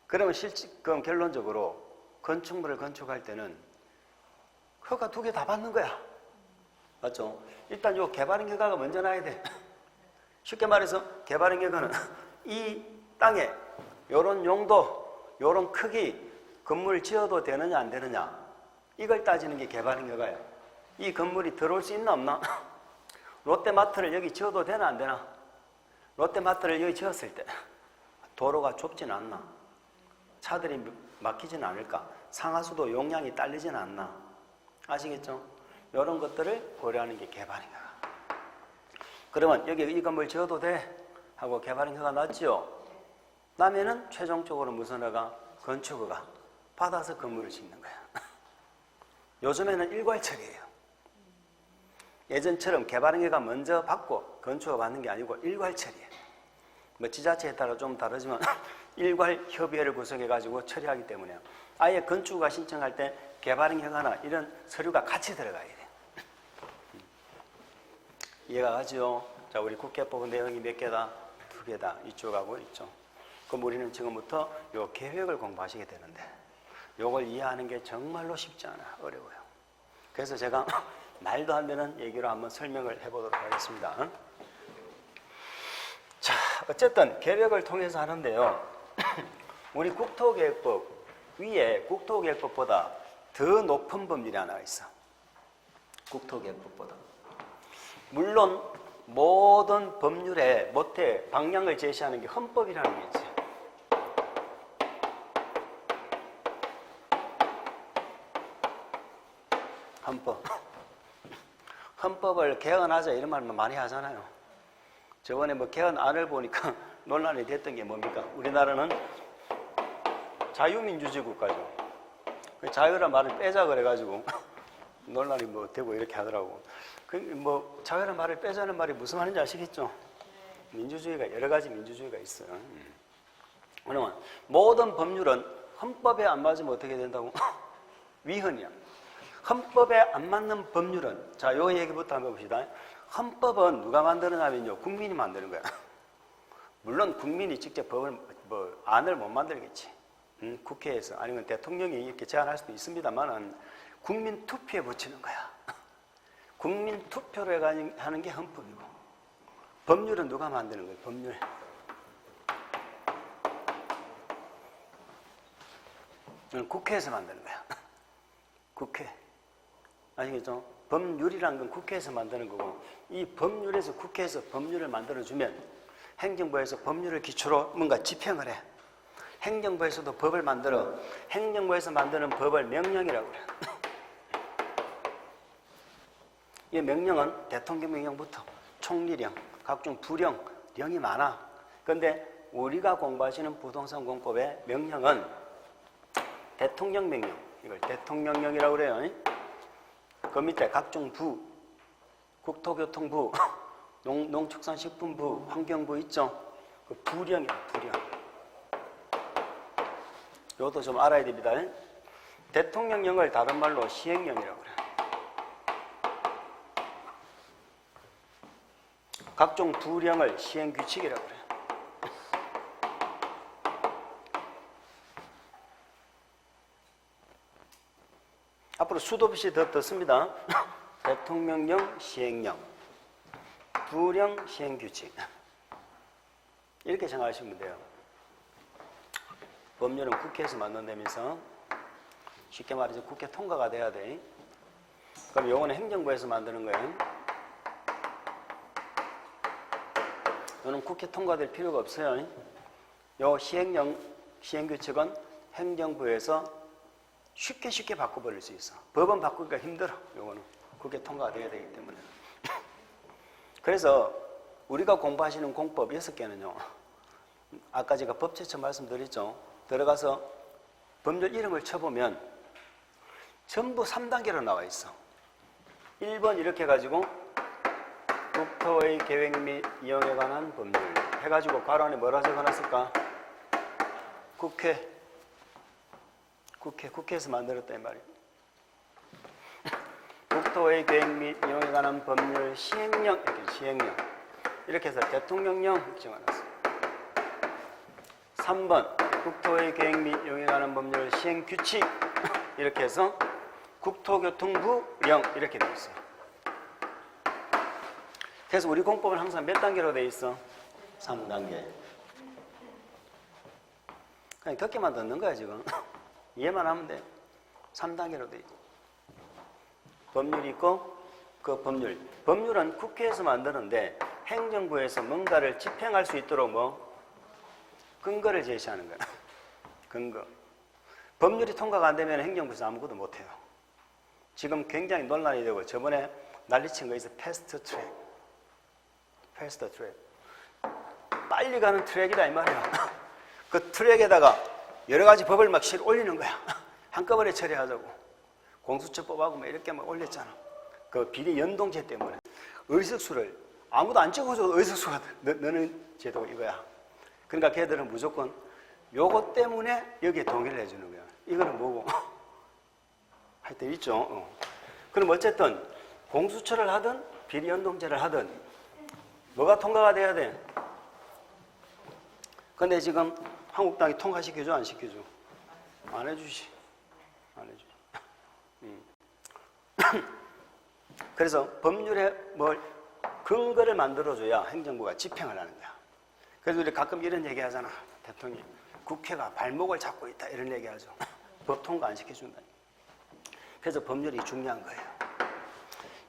그러면 그럼 결론적으로 건축물을 건축할 때는 허가 두 개 다 받는 거야. 맞죠? 일단 요 개발행위 허가가 먼저 나야 돼. 쉽게 말해서 개발행위 허가는 이 땅에 요런 용도, 요런 크기 건물 지어도 되느냐 안 되느냐, 이걸 따지는 게 개발행위 허가예요. 이 건물이 들어올 수 있나 없나? 롯데마트를 여기 지어도 되나 안 되나? 롯데마트를 여기 지었을 때 도로가 좁진 않나? 차들이 막히진 않을까? 상하수도 용량이 딸리진 않나? 아시겠죠? 이런 것들을 고려하는 게 개발행위 허가. 그러면 여기 이 건물 지어도 돼? 하고 개발행위 허가 났죠? 나면은 최종적으로 무슨 허가? 건축허가 받아서 건물을 짓는 거야. 요즘에는 일괄처리예요. 예전처럼 개발행위가 먼저 받고 건축허가 받는 게 아니고 일괄처리예요. 뭐 지자체에 따라 좀 다르지만 일괄협의회를 구성해가지고 처리하기 때문에 아예 건축허가 신청할 때 개발행위 허가나 이런 서류가 같이 들어가야 돼요. 이해가 가죠? 자, 우리 국회법 내용이 몇 개다? 2개다. 이쪽하고 있죠. 그럼 우리는 지금부터 요 계획을 공부하시게 되는데 요걸 이해하는 게 정말로 쉽지 않아. 어려워요. 그래서 제가 말도 안 되는 얘기로 한번 설명을 해보도록 하겠습니다. 자, 어쨌든 계획을 통해서 하는데요. 우리 국토계획법 위에 국토계획법보다 더 높은 법률이 하나 있어. 국토계획법보다. 물론 모든 법률의 모태 방향을 제시하는 게 헌법이라는 게 있지. 헌법. 헌법을 개헌하자 이런 말만 많이 하잖아요. 저번에 뭐 개헌안을 보니까 논란이 됐던 게 뭡니까? 우리나라는 자유민주주의 국가죠. 자유란 말을 빼자 그래가지고 논란이 뭐 되고 이렇게 하더라고. 그 뭐 자유란 말을 빼자는 말이 무슨 말인지 아시겠죠? 민주주의가 여러 가지 민주주의가 있어요. 그러면 모든 법률은 헌법에 안 맞으면 어떻게 된다고? 위헌이야. 헌법에 안 맞는 법률은, 자, 요 얘기부터 한번 봅시다. 헌법은 누가 만드느냐면요, 국민이 만드는 거야. 물론 국민이 직접 법을, 안을 못 만들겠지. 국회에서 아니면 대통령이 이렇게 제안할 수도 있습니다만은 국민 투표에 붙이는 거야. 국민 투표를 하는 게 헌법이고, 법률은 누가 만드는 거예요? 법률. 국회에서 만드는 거야. 국회. 아시겠죠? 법률이란 건 국회에서 만드는 거고, 이 법률에서 국회에서 법률을 만들어주면 행정부에서 법률을 기초로 뭔가 집행을 해. 행정부에서도 법을 만들어. 행정부에서 만드는 법을 명령이라고 그래. 이 명령은 대통령 명령부터 총리령, 각종 부령, 령이 많아. 그런데 우리가 공부하시는 부동산 공법의 명령은 대통령 명령, 이걸 대통령령이라고 그래요. 그 밑에 각종 부, 국토교통부, 농축산식품부, 환경부 있죠? 그 부령이야, 부령. 이것도 좀 알아야 됩니다. 대통령령을 다른 말로 시행령이라고 그래요. 각종 부령을 시행규칙이라고 그래요. 앞으로 수도 없이 더 떴습니다. 대통령령, 시행령, 부령, 시행규칙. 이렇게 생각하시면 돼요. 법률은 국회에서 만든다면서 쉽게 말해서 국회 통과가 돼야 돼. 그럼 요거는 행정부에서 만드는 거예요. 요는 국회 통과될 필요가 없어요. 요 시행령, 시행규칙은 행정부에서 쉽게 바꿔버릴 수 있어. 법은 바꾸기가 힘들어. 요거는 국회 통과가 돼야 되기 때문에. 그래서 우리가 공부하시는 공법 6개는요. 아까 제가 법제처 말씀드렸죠. 들어가서 법률 이름을 쳐보면 전부 3단계로 나와 있어. 1번 이렇게 해가지고 국토의 계획 및 이용에 관한 법률 해가지고 괄호 안에 뭐라 적어놨을까? 국회에서 만들었다 이 말이에요. 국토의 계획 및 이용에 관한 법률 시행령, 이렇게 시행령. 이렇게 해서 대통령령 이렇게 적어놨어. 3번 국토의 계획 및 이용에 관한 법률 시행규칙 이렇게 해서 국토교통부령 이렇게 되어 있어요. 그래서 우리 공법은 항상 몇 단계로 되어 있어? 3단계. 그냥 듣기만 듣는 거야 지금. 이해만 하면 돼. 3단계로 되어 있어. 법률이 있고 그 법률은 국회에서 만드는데 행정부에서 뭔가를 집행할 수 있도록 근거를 제시하는 거야. 근거. 법률이 통과가 안 되면 행정부에서 아무것도 못해요. 지금 굉장히 논란이 되고 저번에 난리친 거 있어. 패스트 트랙. 빨리 가는 트랙이다 이 말이야. 그 트랙에다가 여러 가지 법을 막 실 올리는 거야. 한꺼번에 처리하자고. 공수처법하고 막 이렇게 막 올렸잖아. 그 비리 연동제 때문에. 의석수를 아무도 안 찍어줘도 의석수가 넣는 제도 이거야. 그러니까 걔들은 무조건 요거 때문에 여기에 동의를 해주는 거야. 이거는 뭐고? 하여튼 있죠. 그럼 어쨌든 공수처를 하든 비리연동제를 하든 뭐가 통과가 돼야 돼. 근데 지금 한국당이 통과시켜줘 안 시켜줘? 안 해주지. 안 해주지. 그래서 법률에 뭘 근거를 만들어줘야 행정부가 집행을 하는 거야. 그래서 우리 가끔 이런 얘기 하잖아. 대통령이 국회가 발목을 잡고 있다 이런 얘기 하죠. 법 통과 안 시켜준다. 그래서 법률이 중요한 거예요.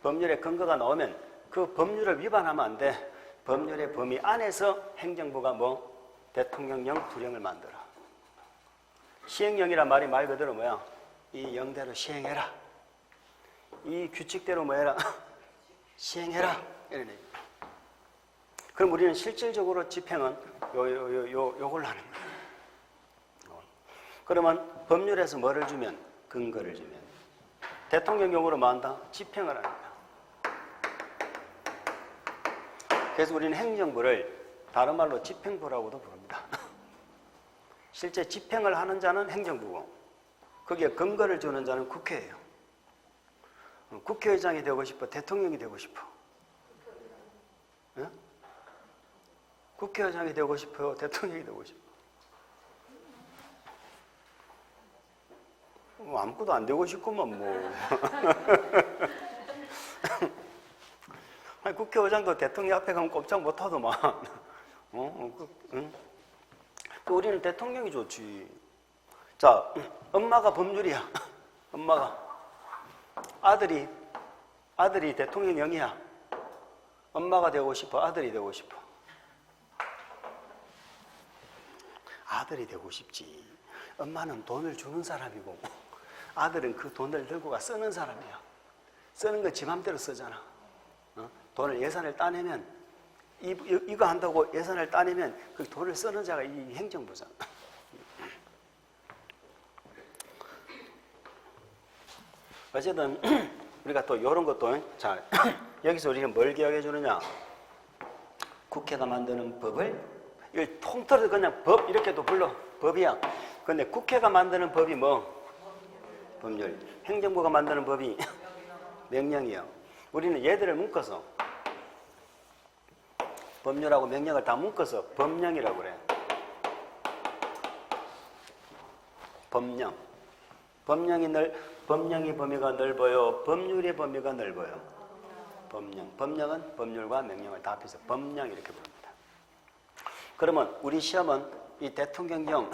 법률에 근거가 나오면 그 법률을 위반하면 안 돼. 법률의 범위 안에서 행정부가 뭐 대통령령, 부령을 만들어. 시행령이란 말이 말 그대로 뭐야? 이 영대로 시행해라. 이 규칙대로 뭐 해라? 시행해라. 이런 얘기. 그럼 우리는 실질적으로 집행은 요걸로 하는 거예요. 그러면 법률에서 뭐를 주면? 근거를 주면. 대통령령으로 뭐 한다? 집행을 하는 거야. 그래서 우리는 행정부를 다른 말로 집행부라고도 부릅니다. 실제 집행을 하는 자는 행정부고 거기에 근거를 주는 자는 국회예요. 국회의장이 되고 싶어? 대통령이 되고 싶어? 네? 국회의장이 되고 싶어요? 대통령이 되고 싶어? 아무것도 안 되고 싶구만 뭐. 아니, 국회의장도 대통령 앞에 가면 꼼짝 못하더만. 응? 우리는 대통령이 좋지. 자, 엄마가 법률이야. 엄마가. 아들이 대통령령이야. 엄마가 되고 싶어? 아들이 되고 싶어? 아들이 되고 싶지. 엄마는 돈을 주는 사람이고 아들은 그 돈을 들고 가 쓰는 사람이야. 쓰는 거 지 맘대로 쓰잖아. 돈을 예산을 따내면 이거 한다고 예산을 따내면 그 돈을 쓰는 자가 이 행정부잖아. 어쨌든 우리가 또 이런 것도 자 여기서 우리는 뭘 기억해 주느냐? 국회가 만드는 법을 이걸 통틀어서 그냥 법 이렇게도 불러. 법이야. 근데 국회가 만드는 법이 뭐? 법률. 행정부가 만드는 법이 명령이야. 우리는 얘들을 묶어서 법률하고 명령을 다 묶어서 법령이라고 그래. 법령. 법령의 범위가 넓어요. 법률의 범위가 넓어요. 법령. 법령은 법률과 명령을 다 합해서 법령 이렇게 부릅니다. 그러면 우리 시험은 이 대통령령,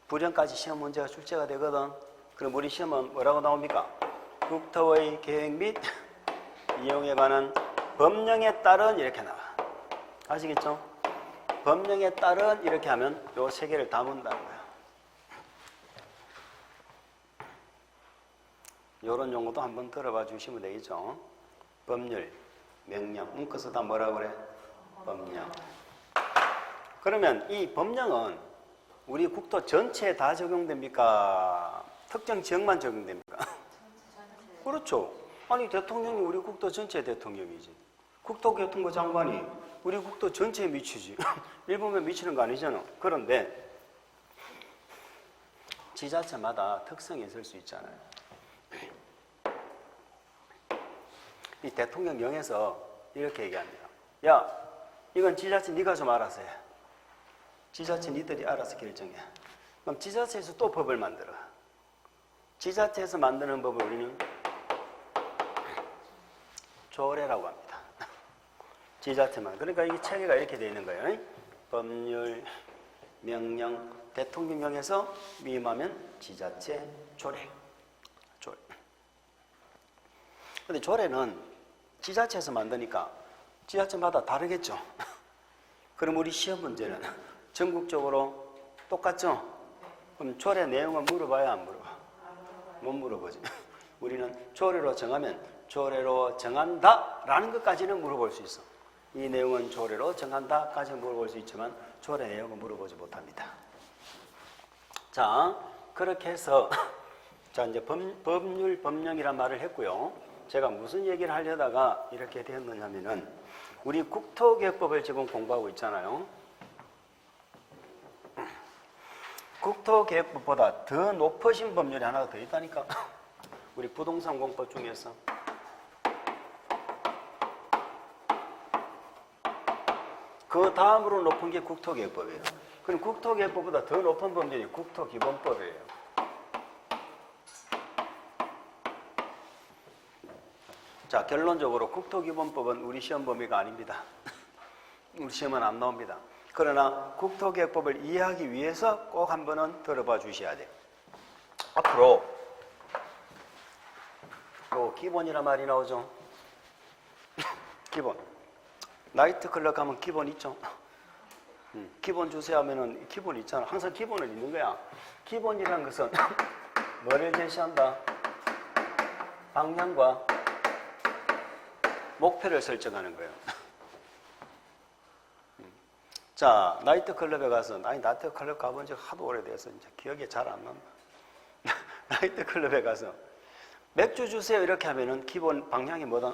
부령까지 시험 문제가 출제가 되거든. 그럼 우리 시험은 뭐라고 나옵니까? 국토의 계획 및 이용에 관한 법령에 따른 이렇게 나와. 아시겠죠? 법령에 따른 이렇게 하면 요 세 개를 다 문다는 거야. 요런 용어도 한번 들어봐 주시면 되겠죠? 법률, 명령, 묶어서 다 뭐라고 그래? 법령. 그러면 이 법령은 우리 국토 전체에 다 적용됩니까? 특정 지역만 적용됩니까? 그렇죠. 아니 대통령이 우리 국토 전체 대통령이지. 국토교통부 장관이 우리 국토 전체에 미치지. 일부면 미치는 거 아니잖아. 그런데 지자체마다 특성이 있을 수 있잖아요. 이 대통령령에서 이렇게 얘기합니다. 야, 이건 지자체 네가 좀 알아서 해. 지자체 니들이 알아서 결정해. 그럼 지자체에서 또 법을 만들어. 지자체에서 만드는 법을 우리는 조례라고 합니다. 지자체만. 그러니까 이 체계가 이렇게 되어 있는 거예요. 법률, 명령, 대통령령에서 위임하면 지자체 조례. 조례. 근데 조례는 지자체에서 만드니까 지자체마다 다르겠죠. 그럼 우리 시험 문제는 전국적으로 똑같죠? 그럼 조례 내용을 물어봐야 안 물어봐? 못 물어보지. 우리는 조례로 정하면 조례로 정한다라는 것까지는 물어볼 수 있어. 이 내용은 조례로 정한다까지 물어볼 수 있지만 조례 내용은 물어보지 못합니다. 자, 그렇게 해서 자 이제 법률, 법령이란 말을 했고요. 제가 무슨 얘기를 하려다가 이렇게 되었느냐면은 우리 국토개혁법을 지금 공부하고 있잖아요. 국토개혁법보다 더 높으신 법률이 하나가 더 있다니까. 우리 부동산 공법 중에서 그 다음으로 높은 게 국토계획법이에요. 그럼 국토계획법보다 더 높은 법률이 국토기본법이에요. 자, 결론적으로 국토기본법은 우리 시험 범위가 아닙니다. 우리 시험은 안 나옵니다. 그러나 국토계획법을 이해하기 위해서 꼭 한 번은 들어봐 주셔야 돼요. 앞으로 또 기본이란 말이 나오죠. 기본. 나이트클럽 가면 기본 있죠. 기본 주세요 하면은 기본 있잖아. 항상 기본은 있는 거야. 기본이란 것은 뭐를 제시한다? 방향과 목표를 설정하는 거예요. 자, 나이트클럽에 가서, 나이트클럽 가본 지 하도 오래돼서 이제 기억이 잘 안 난다. 나이트클럽에 가서 맥주 주세요 이렇게 하면은 기본 방향이 뭐다?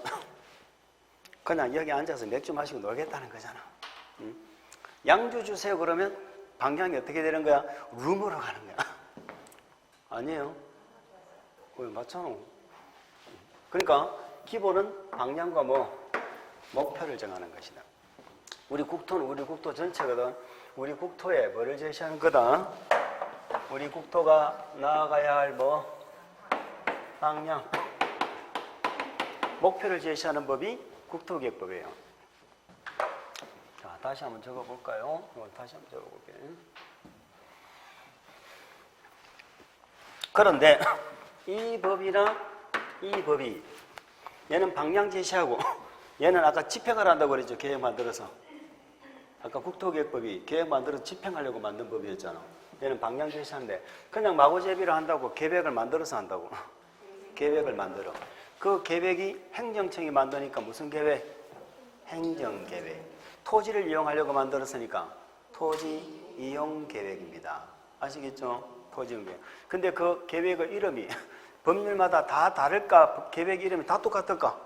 그냥 여기 앉아서 맥주 마시고 놀겠다는 거잖아. 양주 주세요 그러면 방향이 어떻게 되는 거야? 룸으로 가는 거야. 아니에요? 그거 맞잖아. 그러니까 기본은 방향과 목표를 정하는 것이다. 우리 국토는 우리 국토 전체거든. 우리 국토에 뭐를 제시하는 거다? 우리 국토가 나아가야 할 방향, 목표를 제시하는 법이 국토계획법이에요. 자, 다시 한번 적어볼까요? 다시 한번 적어볼게요. 그런데 이 법이랑 이 법이 얘는 방향 제시하고 얘는 아까 집행을 한다고 그랬죠. 계획 만들어서. 아까 국토계획법이 계획 만들어서 집행하려고 만든 법이었잖아. 얘는 방향 제시하는데 그냥 마구제비를 한다고 계획을 만들어서 한다고. 계획을 만들어. 그 계획이 행정청이 만드니까 무슨 계획? 행정계획. 토지를 이용하려고 만들었으니까 토지 이용 계획입니다. 아시겠죠? 토지 이용 계획. 근데 그 계획의 이름이 법률마다 다 다를까? 계획 이름이 다 똑같을까?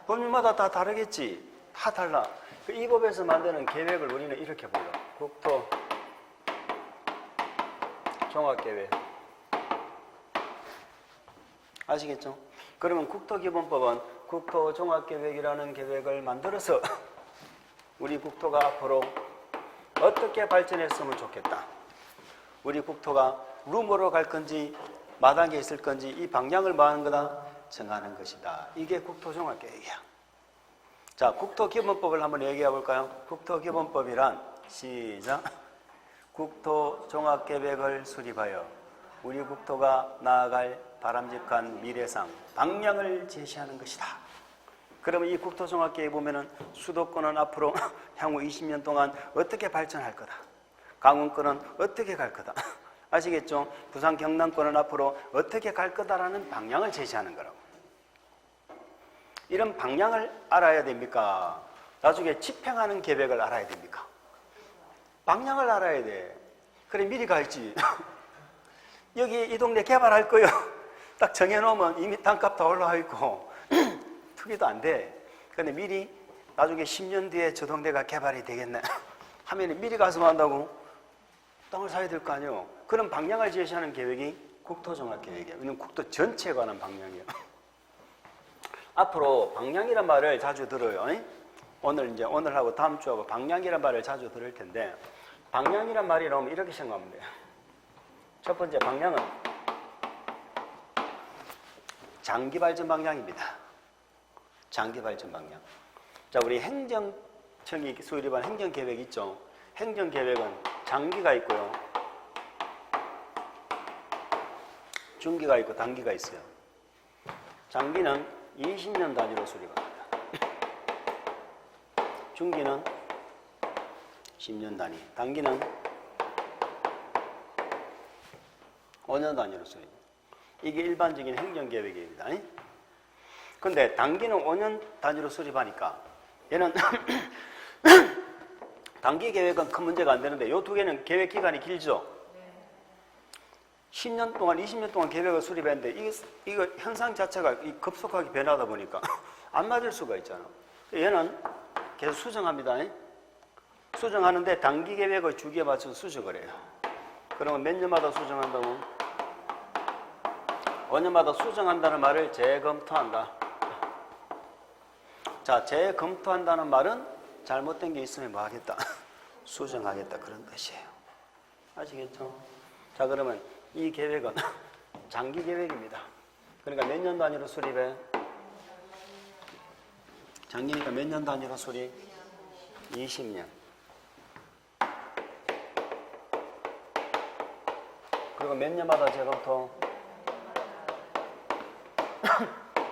법률마다 다 다르겠지. 다 달라. 이 법에서 만드는 계획을 우리는 이렇게 불러. 국토 종합계획. 아시겠죠? 그러면 국토기본법은 국토종합계획이라는 계획을 만들어서 우리 국토가 앞으로 어떻게 발전했으면 좋겠다. 우리 국토가 룸으로 갈 건지 마당에 있을 건지 이 방향을 뭐 하는 거다? 정하는 것이다. 이게 국토종합계획이야. 자, 국토기본법을 한번 얘기해 볼까요? 국토기본법이란 시작. 국토종합계획을 수립하여 우리 국토가 나아갈 바람직한 미래상 방향을 제시하는 것이다. 그러면 이 국토종합계획 보면은 수도권은 앞으로 향후 20년 동안 어떻게 발전할 거다. 강원권은 어떻게 갈 거다. 아시겠죠? 부산 경남권은 앞으로 어떻게 갈 거다라는 방향을 제시하는 거라고. 이런 방향을 알아야 됩니까? 나중에 집행하는 계획을 알아야 됩니까? 방향을 알아야 돼. 그래 미리 가 있지. 여기 이 동네 개발할 거요. 딱 정해놓으면 이미 땅값 다 올라와 있고 투기도 안 돼. 근데 미리 나중에 10년 뒤에 저 동네가 개발이 되겠네 하면 미리 가서 뭐 한다고? 땅을 사야 될 거 아니에요. 그런 방향을 제시하는 계획이 국토종합계획이에요. 이건 국토 전체에 관한 방향이에요. 앞으로 방향이란 말을 자주 들어요. 오늘하고 다음 주하고 방향이란 말을 자주 들을 텐데 방향이란 말이 나오면 이렇게 생각하면 돼요. 첫 번째 방향은 장기 발전 방향입니다. 장기 발전 방향. 자, 우리 행정청이 수립한 행정계획 있죠? 행정계획은 장기가 있고요. 중기가 있고 단기가 있어요. 장기는 20년 단위로 수립합니다. 중기는 10년 단위, 단기는 5년 단위로 수립. 이게 일반적인 행정계획입니다. 근데 단기는 5년 단위로 수립하니까 얘는 단기 계획은 큰 문제가 안 되는데 이 두 개는 계획 기간이 길죠. 10년 동안, 20년 동안 계획을 수립했는데 이거 현상 자체가 급속하게 변하다 보니까 안 맞을 수가 있잖아. 얘는 계속 수정합니다. 수정하는데 단기 계획의 주기에 맞춰서 수정을 해요. 그러면 몇 년마다 수정한다고? 5년마다 수정한다는 말을 재검토한다. 자, 재검토한다는 말은 잘못된 게 있으면 뭐 하겠다? 수정하겠다 그런 뜻이에요. 아시겠죠? 자, 그러면 이 계획은 장기 계획입니다. 그러니까 몇 년 단위로 수립해? 장기니까 몇 년 단위로 수립? 20년. 그리고 몇 년마다 재검토?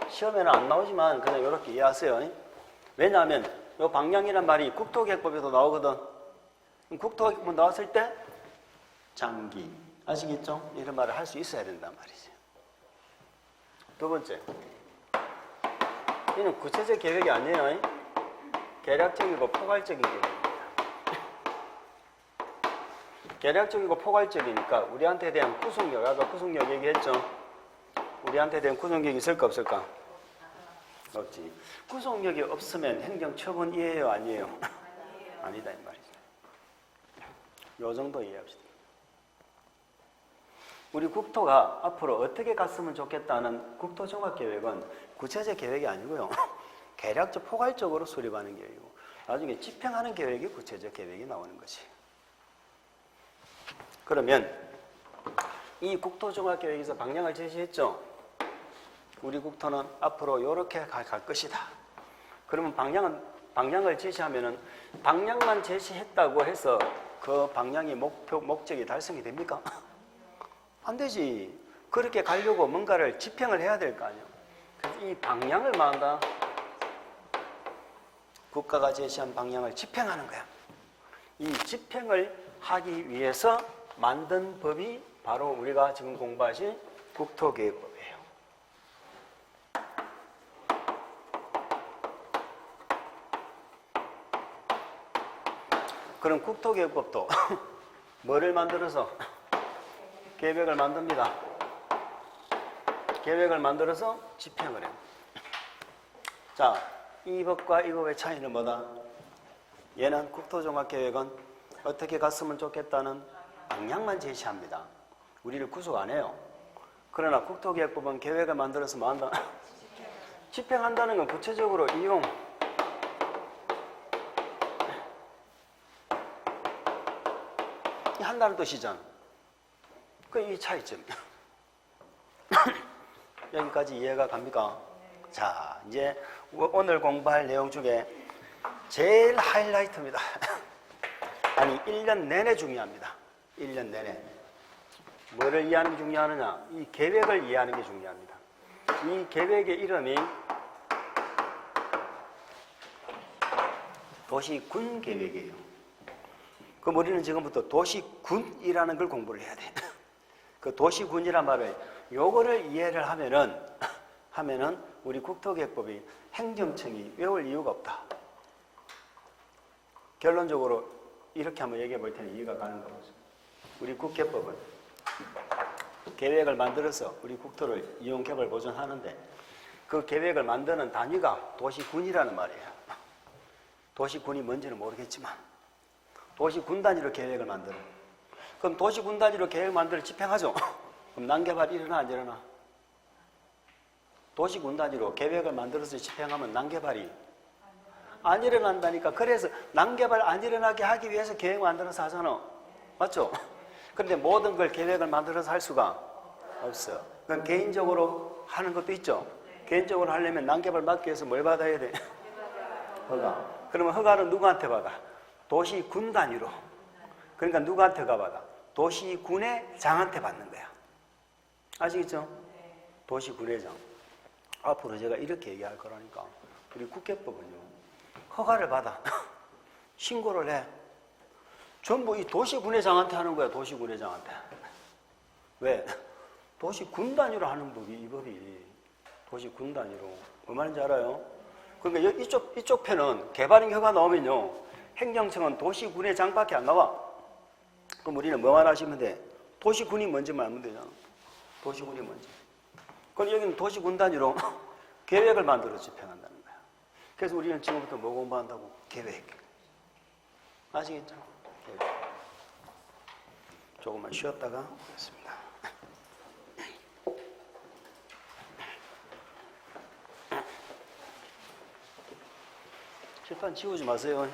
시험에는 안 나오지만 그냥 이렇게 이해하세요. 왜냐하면 이 방향이란 말이 국토계획법에도 나오거든. 국토계획법 나왔을 때 장기, 아시겠죠? 이런 말을 할 수 있어야 된단 말이죠. 두 번째, 이는 구체적 계획이 아니에요. 계략적이고 포괄적인 계획입니다. 계략적이고 포괄적이니까 우리한테 대한 구속력, 아까 구속력 얘기했죠? 우리한테 대한 구속력이 있을까 없을까? 없지. 구속력이 없으면 행정처분이에요, 아니에요? 아니다 이 말이죠. 요 정도 이해합시다. 우리 국토가 앞으로 어떻게 갔으면 좋겠다는 국토종합계획은 구체적 계획이 아니고요. 계략적 포괄적으로 수립하는 계획이고 나중에 집행하는 계획이 구체적 계획이 나오는 것이. 그러면 이 국토종합계획에서 방향을 제시했죠. 우리 국토는 앞으로 이렇게 갈 것이다. 그러면 방향을 제시하면은 방향만 제시했다고 해서 그 방향이 목적이 달성이 됩니까? 안 되지. 그렇게 가려고 뭔가를 집행을 해야 될 거 아니에요. 그래서 이 방향을 말한다. 국가가 제시한 방향을 집행하는 거야. 이 집행을 하기 위해서 만든 법이 바로 우리가 지금 공부하신 국토계획법이에요. 그럼 국토계획법도 뭐를 만들어서? 계획을 만듭니다. 계획을 만들어서 집행을 해요. 자, 이 법과 이 법의 차이는 뭐다? 얘는 국토종합계획은 어떻게 갔으면 좋겠다는 방향만 제시합니다. 우리를 구속 안 해요. 그러나 국토계획법은 계획을 만들어서 뭐 한다? 집행한다는 건 구체적으로 이용, 한다는 뜻이잖아. 이 차이점. 여기까지 이해가 갑니까? 자, 이제 오늘 공부할 내용 중에 제일 하이라이트입니다. 아니, 1년 내내 중요합니다. 1년 내내. 뭐를 이해하는 게 중요하느냐? 이 계획을 이해하는 게 중요합니다. 이 계획의 이름이 도시군 계획이에요. 그럼 우리는 지금부터 도시군이라는 걸 공부를 해야 돼. 그 도시군이란 말을 요거를 이해를 하면은 우리 국토계획법이 행정청이 외울 이유가 없다. 결론적으로 이렇게 한번 얘기해 볼 테니 이해가 가는 거죠. 우리 국계법은 계획을 만들어서 우리 국토를 이용 개발 보존하는데 그 계획을 만드는 단위가 도시군이라는 말이에요. 도시군이 뭔지는 모르겠지만 도시군 단위로 계획을 만들어. 그럼 도시군 단위로 계획 만들어 집행하죠. 그럼 난개발 일어나 안 일어나? 도시군 단위로 계획을 만들어서 집행하면 난개발이 안 일어난다니까. 그래서 난개발 안 일어나게 하기 위해서 계획 만들어서 하잖아. 맞죠? 그런데 모든 걸 계획을 만들어서 할 수가 없어. 그럼 개인적으로 하는 것도 있죠. 개인적으로 하려면 난개발 막기 위해서 뭘 받아야 돼? 허가. 그러면 허가는 누구한테 받아? 도시군 단위로. 그러니까 누구한테 받아? 도시군의 장한테 받는 거야. 아시겠죠? 도시군의 장. 앞으로 제가 이렇게 얘기할 거라니까. 우리 국계법은요. 허가를 받아. 신고를 해. 전부 이 도시군의 장한테 하는 거야. 도시군의 장한테. 왜? 도시군 단위로 하는 법이 이 법이. 도시군 단위로. 뭐 말인지 알아요? 그러니까 이쪽 편은 개발인 허가 나오면요. 행정청은 도시군의 장밖에 안 나와. 그럼 우리는 뭐만 하시면 돼? 도시군이 뭔지만 알면 되잖아. 도시군이 뭔지. 그럼 여기는 도시군 단위로 계획을 만들어 집행한다는 거야. 그래서 우리는 지금부터 뭐 공부한다고? 계획. 아시겠죠? 계획. 조금만 쉬었다가 오겠습니다. 칠판 지우지 마세요.